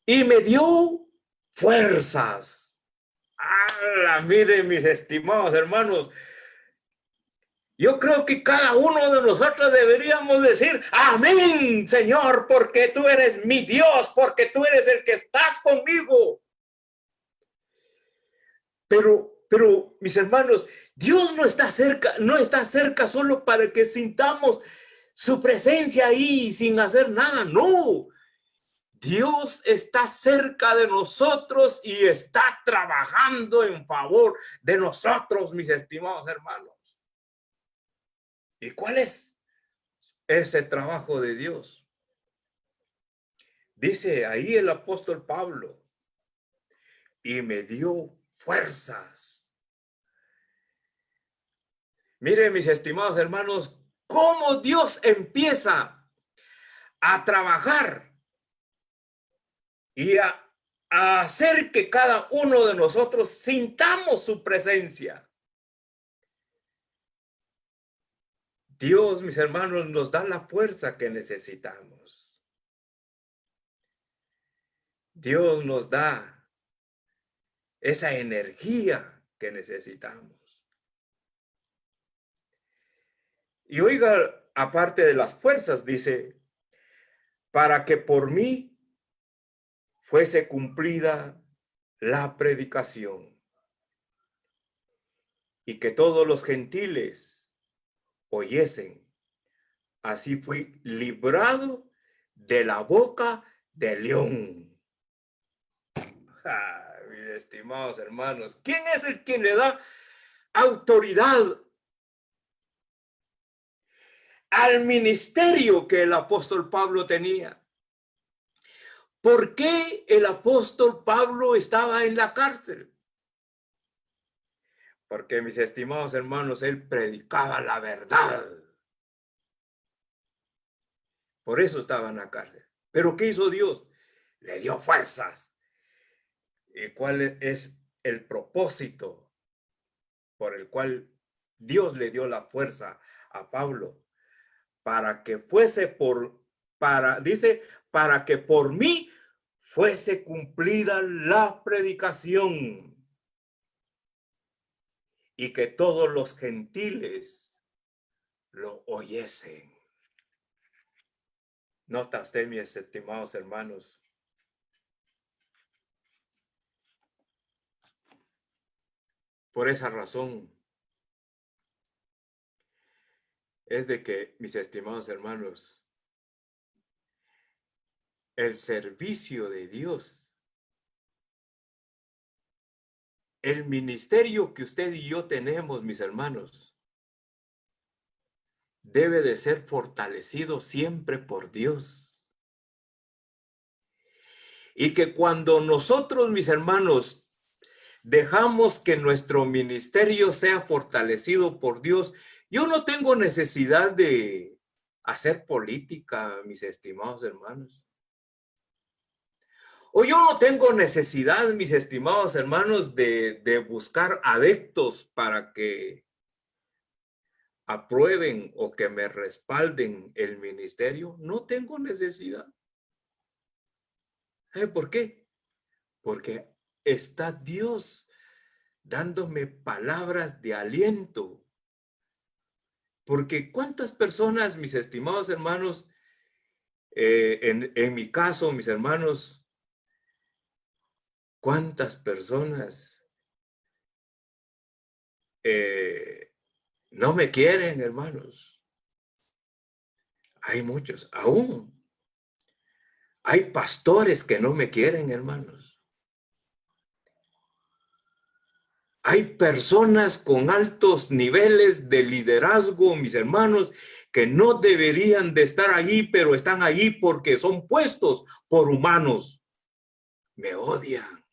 Y me dio fuerzas. Miren, mis estimados hermanos, yo creo que cada uno de nosotros deberíamos decir, amén, Señor, porque tú eres mi Dios, porque tú eres el que estás conmigo. Pero, mis hermanos, Dios no está cerca solo para que sintamos su presencia ahí sin hacer nada. No, Dios está cerca de nosotros y está trabajando en favor de nosotros, mis estimados hermanos. ¿Y cuál es ese trabajo de Dios? Dice ahí el apóstol Pablo, y me dio fuerzas. Miren, mis estimados hermanos, cómo Dios empieza a trabajar y a hacer que cada uno de nosotros sintamos su presencia. Dios, mis hermanos, nos da la fuerza que necesitamos. Dios nos da esa energía que necesitamos. Y oiga, aparte de las fuerzas, dice, para que por mí fuese cumplida la predicación y que todos los gentiles oyesen. Así fui librado de la boca del león. Mis estimados hermanos, ¿quién es el quien le da autoridad al ministerio que el apóstol Pablo tenía? ¿Por qué el apóstol Pablo estaba en la cárcel? Porque, mis estimados hermanos, él predicaba la verdad. Por eso estaba en la cárcel. ¿Pero qué hizo Dios? Le dio fuerzas. ¿Y cuál es el propósito por el cual Dios le dio la fuerza a Pablo? Para que fuese dice, para que por mí fuese cumplida la predicación y que todos los gentiles lo oyesen. ¿Nota usted, mis estimados hermanos? Por esa razón es de que, mis estimados hermanos, el servicio de Dios, el ministerio que usted y yo tenemos, mis hermanos, debe de ser fortalecido siempre por Dios. Y que cuando nosotros, mis hermanos, dejamos que nuestro ministerio sea fortalecido por Dios, yo no tengo necesidad de hacer política, mis estimados hermanos. O yo no tengo necesidad, mis estimados hermanos, de buscar adeptos para que aprueben o que me respalden el ministerio. No tengo necesidad. ¿Sabe por qué? Porque está Dios dándome palabras de aliento. Porque cuántas personas, mis estimados hermanos, en mi caso, mis hermanos, cuántas personas no me quieren, hermanos. Hay muchos, aún. Hay pastores que no me quieren, hermanos. Hay personas con altos niveles de liderazgo, mis hermanos, que no deberían de estar allí, pero están allí porque son puestos por humanos. Me odian.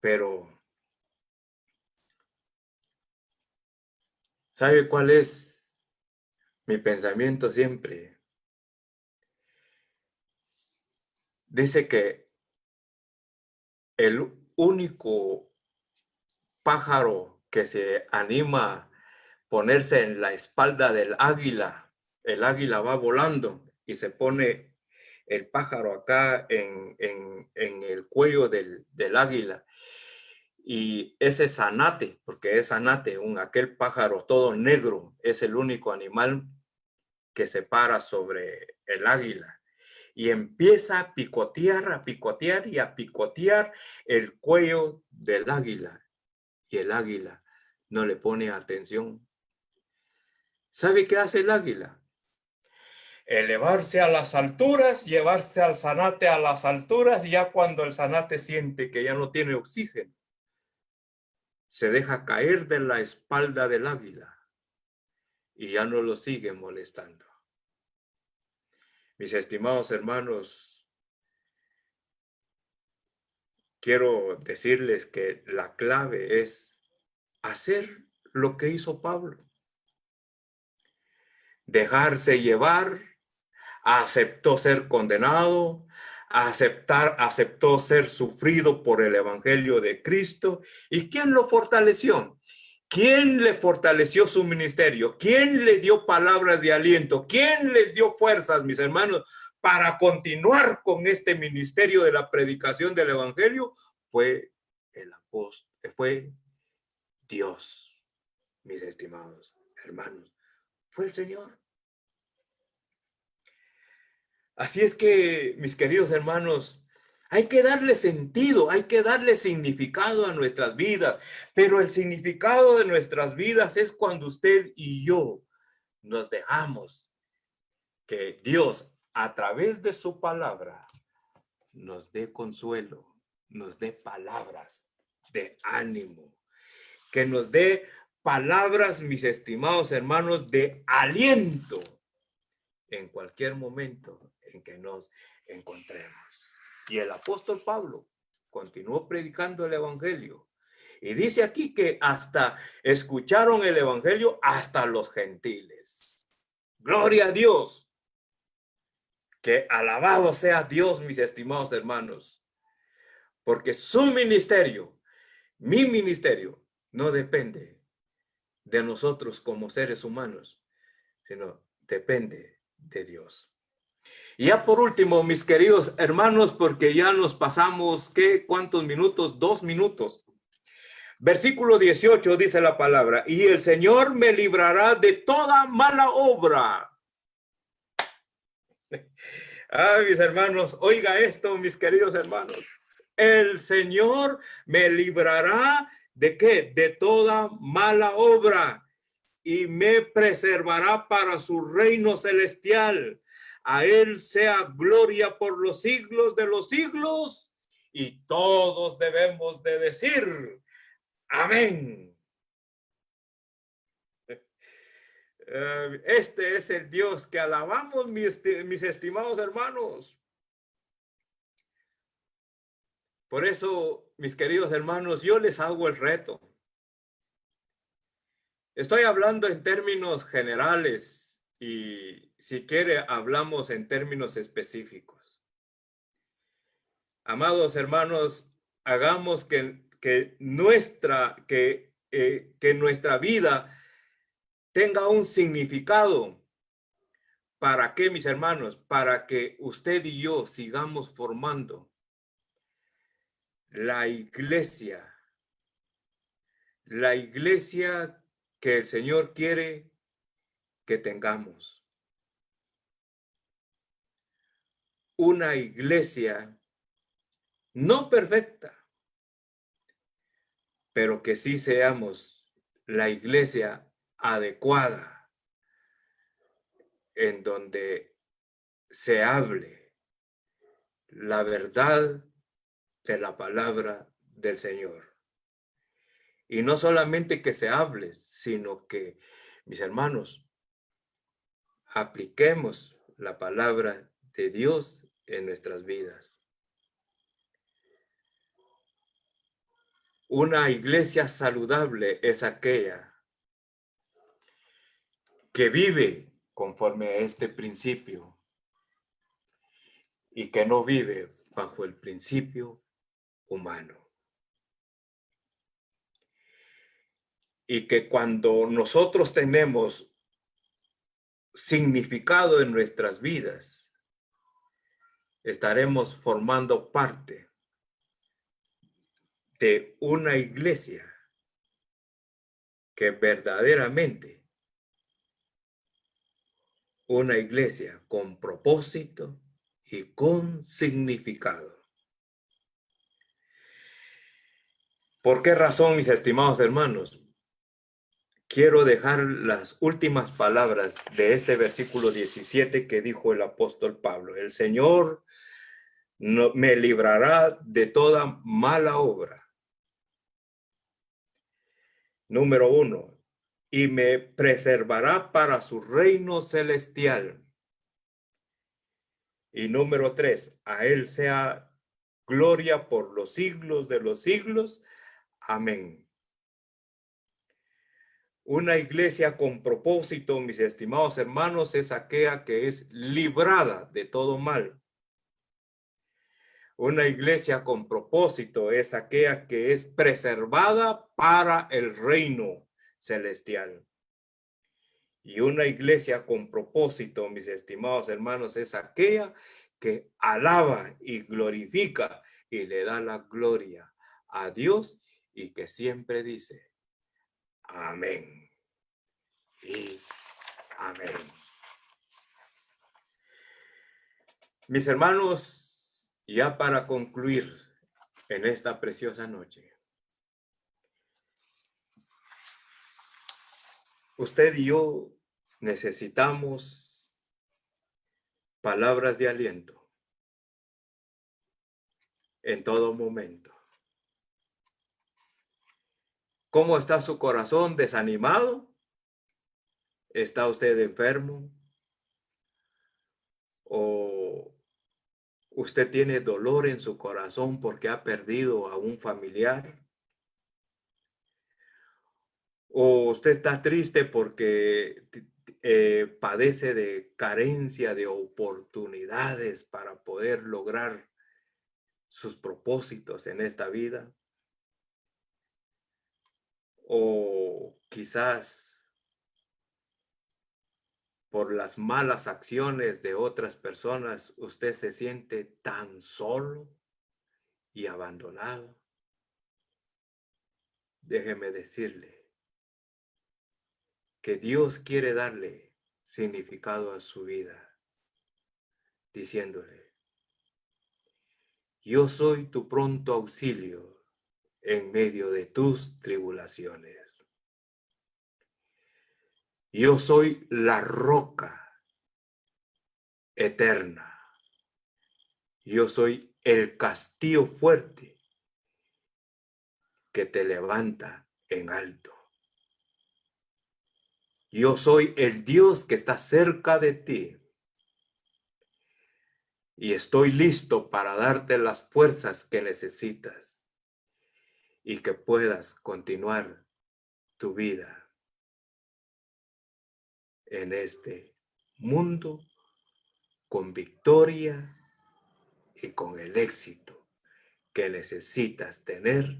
Pero, ¿sabe cuál es mi pensamiento siempre? Dice que el único pájaro que se anima a ponerse en la espalda del águila, el águila va volando y se pone el pájaro acá en el cuello del águila. Y ese zanate, porque es zanate, aquel pájaro todo negro, es el único animal que se para sobre el águila. Y empieza a picotear y a picotear el cuello del águila. Y el águila no le pone atención. ¿Sabe qué hace el águila? Elevarse a las alturas, llevarse al zanate a las alturas, y ya cuando el zanate siente que ya no tiene oxígeno, se deja caer de la espalda del águila y ya no lo sigue molestando. Mis estimados hermanos, quiero decirles que la clave es hacer lo que hizo Pablo. Dejarse llevar, aceptó ser condenado, aceptó ser sufrido por el evangelio de Cristo. ¿Y quién lo fortaleció? ¿Quién le fortaleció su ministerio? ¿Quién le dio palabras de aliento? ¿Quién les dio fuerzas, mis hermanos, para continuar con este ministerio de la predicación del evangelio? Fue el apóstol, fue Dios, mis estimados hermanos. Fue el Señor. Así es que, mis queridos hermanos, hay que darle sentido, hay que darle significado a nuestras vidas, pero el significado de nuestras vidas es cuando usted y yo nos dejamos que Dios, a través de su palabra, nos dé consuelo, nos dé palabras de ánimo, que nos dé palabras, mis estimados hermanos, de aliento en cualquier momento en que nos encontremos. Y el apóstol Pablo continuó predicando el evangelio. Y dice aquí que hasta escucharon el evangelio hasta los gentiles. Gloria a Dios. Que alabado sea Dios, mis estimados hermanos. Porque su ministerio, mi ministerio, no depende de nosotros como seres humanos, sino depende de Dios. Y ya por último, mis queridos hermanos, porque ya nos pasamos, ¿qué? ¿Cuántos minutos? 2 minutos. Versículo 18 dice la palabra, y el Señor me librará de toda mala obra. Mis hermanos, oiga esto, mis queridos hermanos. El Señor me librará ¿de qué? De toda mala obra y me preservará para su reino celestial. A él sea gloria por los siglos de los siglos y todos debemos de decir amén. Este es el Dios que alabamos, mis estimados hermanos. Por eso, mis queridos hermanos, yo les hago el reto. Estoy hablando en términos generales y si quiere hablamos en términos específicos. Amados hermanos, hagamos que nuestra vida tenga un significado. ¿Para qué, mis hermanos? Para que usted y yo sigamos formando la iglesia que el Señor quiere que tengamos. Una iglesia no perfecta, pero que sí seamos la iglesia adecuada en donde se hable la verdad de la palabra del Señor. Y no solamente que se hable, sino que, mis hermanos, apliquemos la palabra de Dios en nuestras vidas. Una iglesia saludable es aquella que vive conforme a este principio y que no vive bajo el principio humano. Y que cuando nosotros tenemos significado en nuestras vidas, estaremos formando parte de una iglesia que verdaderamente, una iglesia con propósito y con significado. ¿Por qué razón, mis estimados hermanos? Quiero dejar las últimas palabras de este versículo 17 que dijo el apóstol Pablo. El Señor me librará de toda mala obra. Número 1. Y me preservará para su reino celestial. Y número 3. A él sea gloria por los siglos de los siglos. Amén. Una iglesia con propósito, mis estimados hermanos, es aquella que es librada de todo mal. Una iglesia con propósito es aquella que es preservada para el reino celestial. Y una iglesia con propósito, mis estimados hermanos, es aquella que alaba y glorifica y le da la gloria a Dios y que siempre dice, amén. Y amén. Mis hermanos, ya para concluir en esta preciosa noche, usted y yo necesitamos palabras de aliento en todo momento. ¿Cómo está su corazón? ¿Desanimado? ¿Está usted enfermo? ¿O usted tiene dolor en su corazón porque ha perdido a un familiar? ¿O usted está triste porque padece de carencia de oportunidades para poder lograr sus propósitos en esta vida? ¿O quizás por las malas acciones de otras personas usted se siente tan solo y abandonado? Déjeme decirle que Dios quiere darle significado a su vida, diciéndole, Yo soy tu pronto auxilio en medio de tus tribulaciones. Yo soy la roca eterna. Yo soy el castillo fuerte que te levanta en alto. Yo soy el Dios que está cerca de ti. Y estoy listo para darte las fuerzas que necesitas y que puedas continuar tu vida en este mundo con victoria y con el éxito que necesitas tener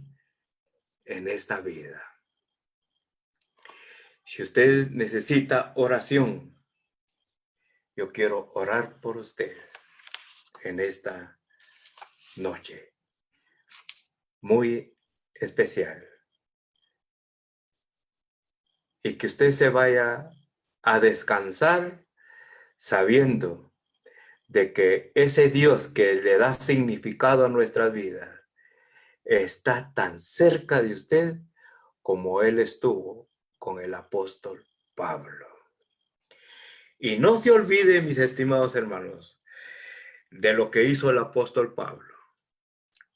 en esta vida. Si usted necesita oración, yo quiero orar por usted en esta noche muy especial. Y que usted se vaya a descansar sabiendo de que ese Dios que le da significado a nuestra vida está tan cerca de usted como Él estuvo con el apóstol Pablo. Y no se olvide, mis estimados hermanos, de lo que hizo el apóstol Pablo.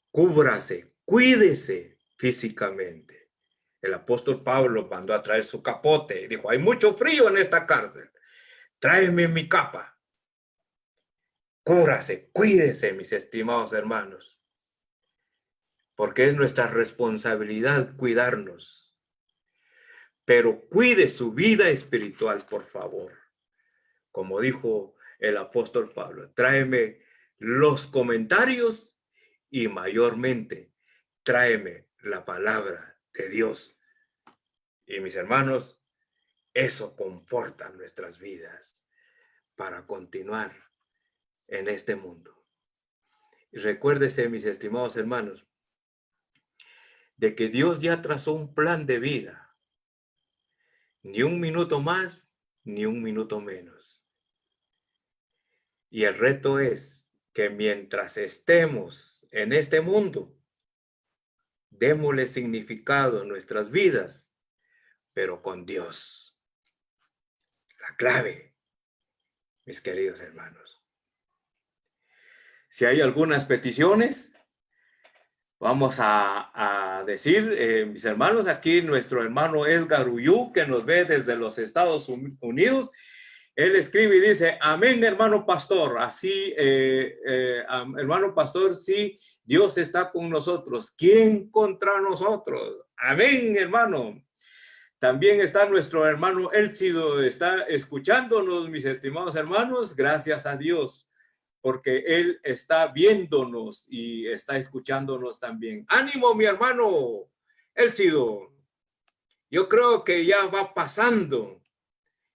Cúbrase, cuídese físicamente. El apóstol Pablo mandó a traer su capote y dijo, hay mucho frío en esta cárcel. Tráeme mi capa. Cúbrase, cuídese, mis estimados hermanos. Porque es nuestra responsabilidad cuidarnos. Pero cuide su vida espiritual, por favor. Como dijo el apóstol Pablo, tráeme los comentarios y mayormente tráeme la palabra de Dios. Y mis hermanos, eso conforta nuestras vidas para continuar en este mundo. Y recuérdese, mis estimados hermanos, de que Dios ya trazó un plan de vida. Ni un minuto más, ni un minuto menos. Y el reto es que mientras estemos en este mundo, démosle significado a nuestras vidas, pero con Dios. La clave, mis queridos hermanos. Si hay algunas peticiones, vamos a decir, mis hermanos, aquí nuestro hermano Edgar Uyú, que nos ve desde los Estados Unidos, él escribe y dice, amén, hermano pastor, así, hermano pastor, sí, Dios está con nosotros. ¿Quién contra nosotros? Amén, hermano. También está nuestro hermano Elcido, está escuchándonos, mis estimados hermanos, gracias a Dios, porque Él está viéndonos y está escuchándonos también. ¡Ánimo, mi hermano Elcido! Yo creo que ya va pasando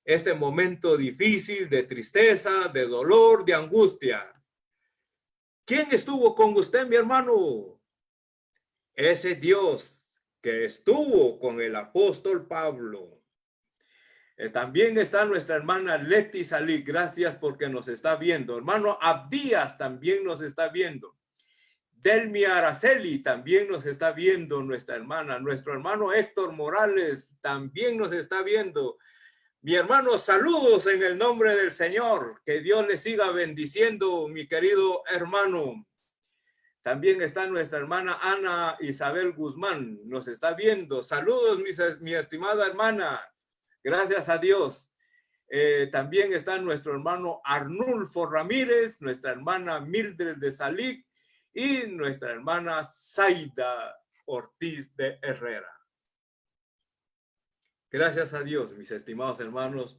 este momento difícil de tristeza, de dolor, de angustia. ¿Quién estuvo con usted, mi hermano? Ese Dios que estuvo con el apóstol Pablo. También está nuestra hermana Leti Salí, gracias porque nos está viendo. Hermano Abdías también nos está viendo. Delmi Araceli también nos está viendo, nuestra hermana. Nuestro hermano Héctor Morales también nos está viendo. Mi hermano, saludos en el nombre del Señor. Que Dios le siga bendiciendo, mi querido hermano. También está nuestra hermana Ana Isabel Guzmán, nos está viendo. Saludos, mi estimada hermana. Gracias a Dios. También está nuestro hermano Arnulfo Ramírez, nuestra hermana Mildred de Salic y nuestra hermana Zaida Ortiz de Herrera. Gracias a Dios, mis estimados hermanos,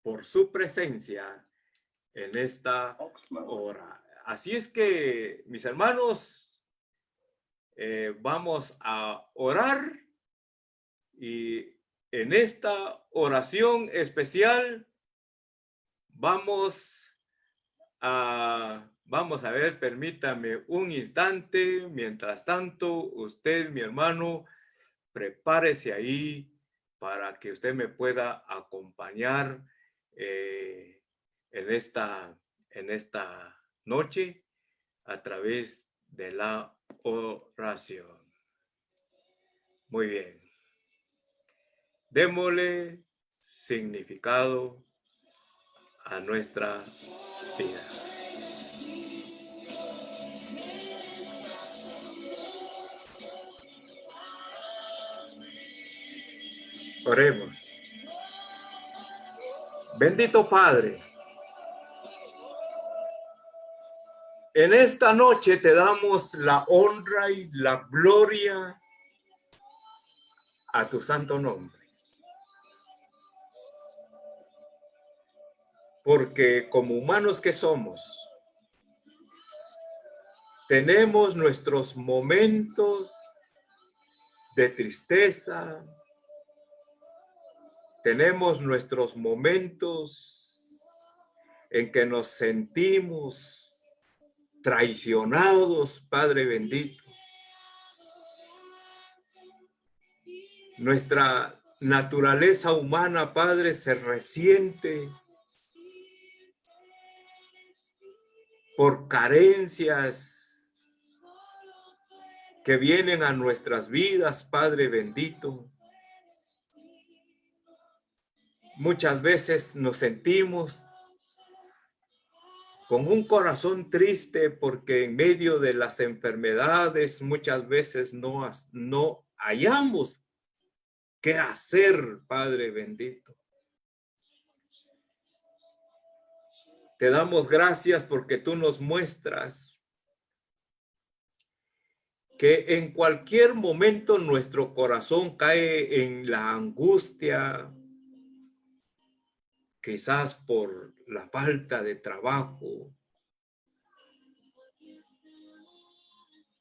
por su presencia en esta hora. Así es que, mis hermanos, vamos a orar y en esta oración especial vamos a ver, permítame un instante. Mientras tanto, usted, mi hermano, prepárese ahí para que usted me pueda acompañar en esta noche a través de la oración. Muy bien. Démosle significado a nuestra vida. Oremos. Bendito Padre, en esta noche te damos la honra y la gloria a tu santo nombre. Porque como humanos que somos, tenemos nuestros momentos de tristeza, tenemos nuestros momentos en que nos sentimos traicionados, Padre bendito. Nuestra naturaleza humana, Padre, se resiente por carencias que vienen a nuestras vidas, Padre bendito. Muchas veces nos sentimos con un corazón triste porque en medio de las enfermedades muchas veces no hallamos qué hacer, Padre bendito. Te damos gracias porque tú nos muestras que en cualquier momento nuestro corazón cae en la angustia, quizás por la falta de trabajo,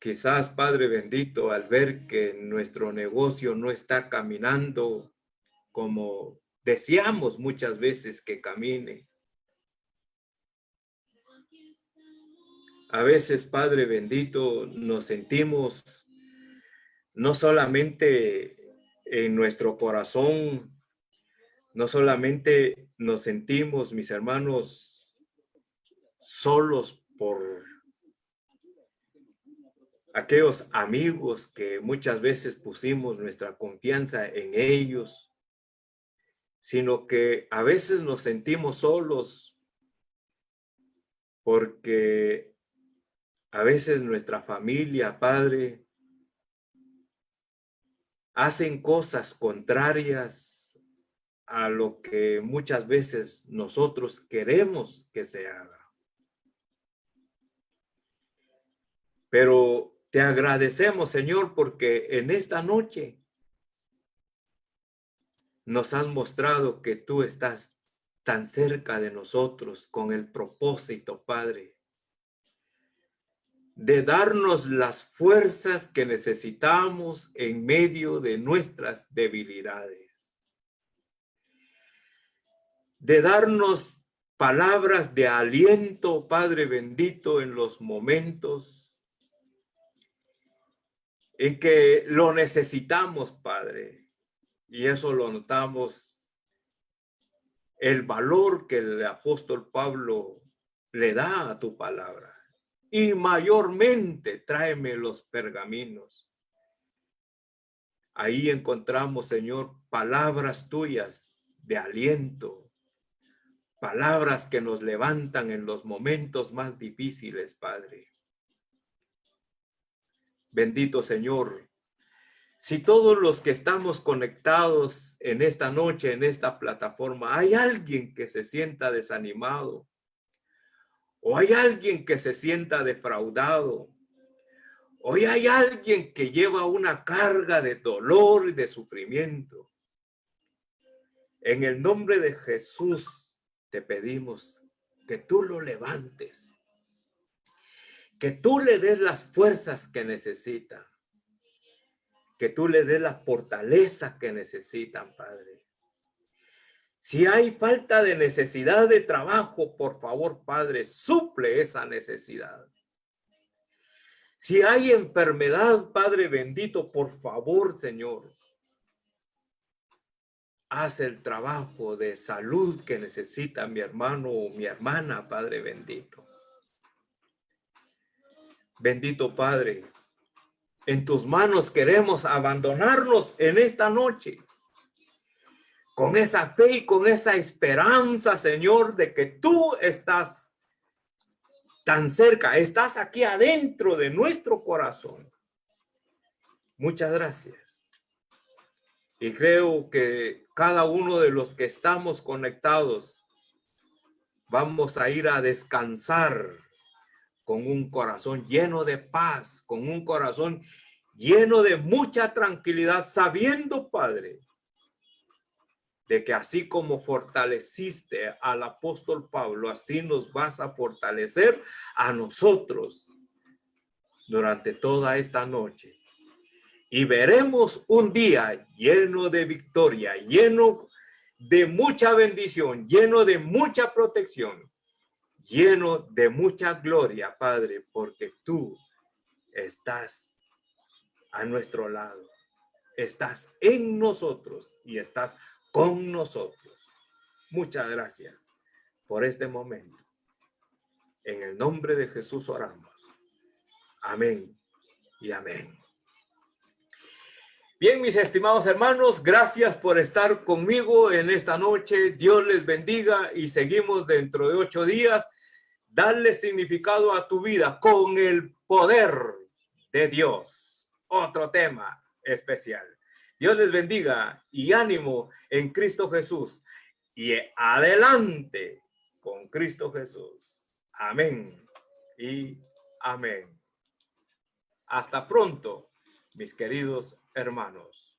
quizás, Padre bendito, al ver que nuestro negocio no está caminando como deseamos muchas veces que camine. A veces, Padre bendito, nos sentimos no solamente en nuestro corazón, no solamente nos sentimos, mis hermanos, solos por aquellos amigos que muchas veces pusimos nuestra confianza en ellos, sino que a veces nos sentimos solos porque a veces nuestra familia, Padre, hacen cosas contrarias a lo que muchas veces nosotros queremos que se haga. Pero te agradecemos, Señor, porque en esta noche nos has mostrado que tú estás tan cerca de nosotros con el propósito, Padre, de darnos las fuerzas que necesitamos en medio de nuestras debilidades, de darnos palabras de aliento, Padre bendito, en los momentos en que lo necesitamos, Padre, y eso lo notamos, el valor que el apóstol Pablo le da a tu palabra. Y mayormente tráeme los pergaminos. Ahí encontramos, Señor, palabras tuyas de aliento, palabras que nos levantan en los momentos más difíciles, Padre. Bendito Señor, si todos los que estamos conectados en esta noche, en esta plataforma, hay alguien que se sienta desanimado, o hay alguien que se sienta defraudado, hoy hay alguien que lleva una carga de dolor y de sufrimiento. En el nombre de Jesús te pedimos que tú lo levantes, que tú le des las fuerzas que necesita, que tú le des la fortaleza que necesitan, Padre. Si hay falta de necesidad de trabajo, por favor, Padre, suple esa necesidad. Si hay enfermedad, Padre bendito, por favor, Señor, haz el trabajo de salud que necesita mi hermano o mi hermana, Padre bendito. Bendito Padre, en tus manos queremos abandonarnos en esta noche. Con esa fe y con esa esperanza, Señor, de que tú estás tan cerca, estás aquí adentro de nuestro corazón. Muchas gracias. Y creo que cada uno de los que estamos conectados vamos a ir a descansar con un corazón lleno de paz, con un corazón lleno de mucha tranquilidad, sabiendo, Padre, de que así como fortaleciste al apóstol Pablo, así nos vas a fortalecer a nosotros durante toda esta noche. Y veremos un día lleno de victoria, lleno de mucha bendición, lleno de mucha protección, lleno de mucha gloria, Padre, porque tú estás a nuestro lado, estás en nosotros y estás con nosotros. Muchas gracias por este momento. En el nombre de Jesús oramos. Amén y amén. Bien, mis estimados hermanos, gracias por estar conmigo en esta noche. Dios les bendiga y seguimos dentro de 8 días. Darle significado a tu vida con el poder de Dios. Otro tema especial. Dios les bendiga y ánimo en Cristo Jesús. Y adelante con Cristo Jesús. Amén y amén. Hasta pronto, mis queridos hermanos.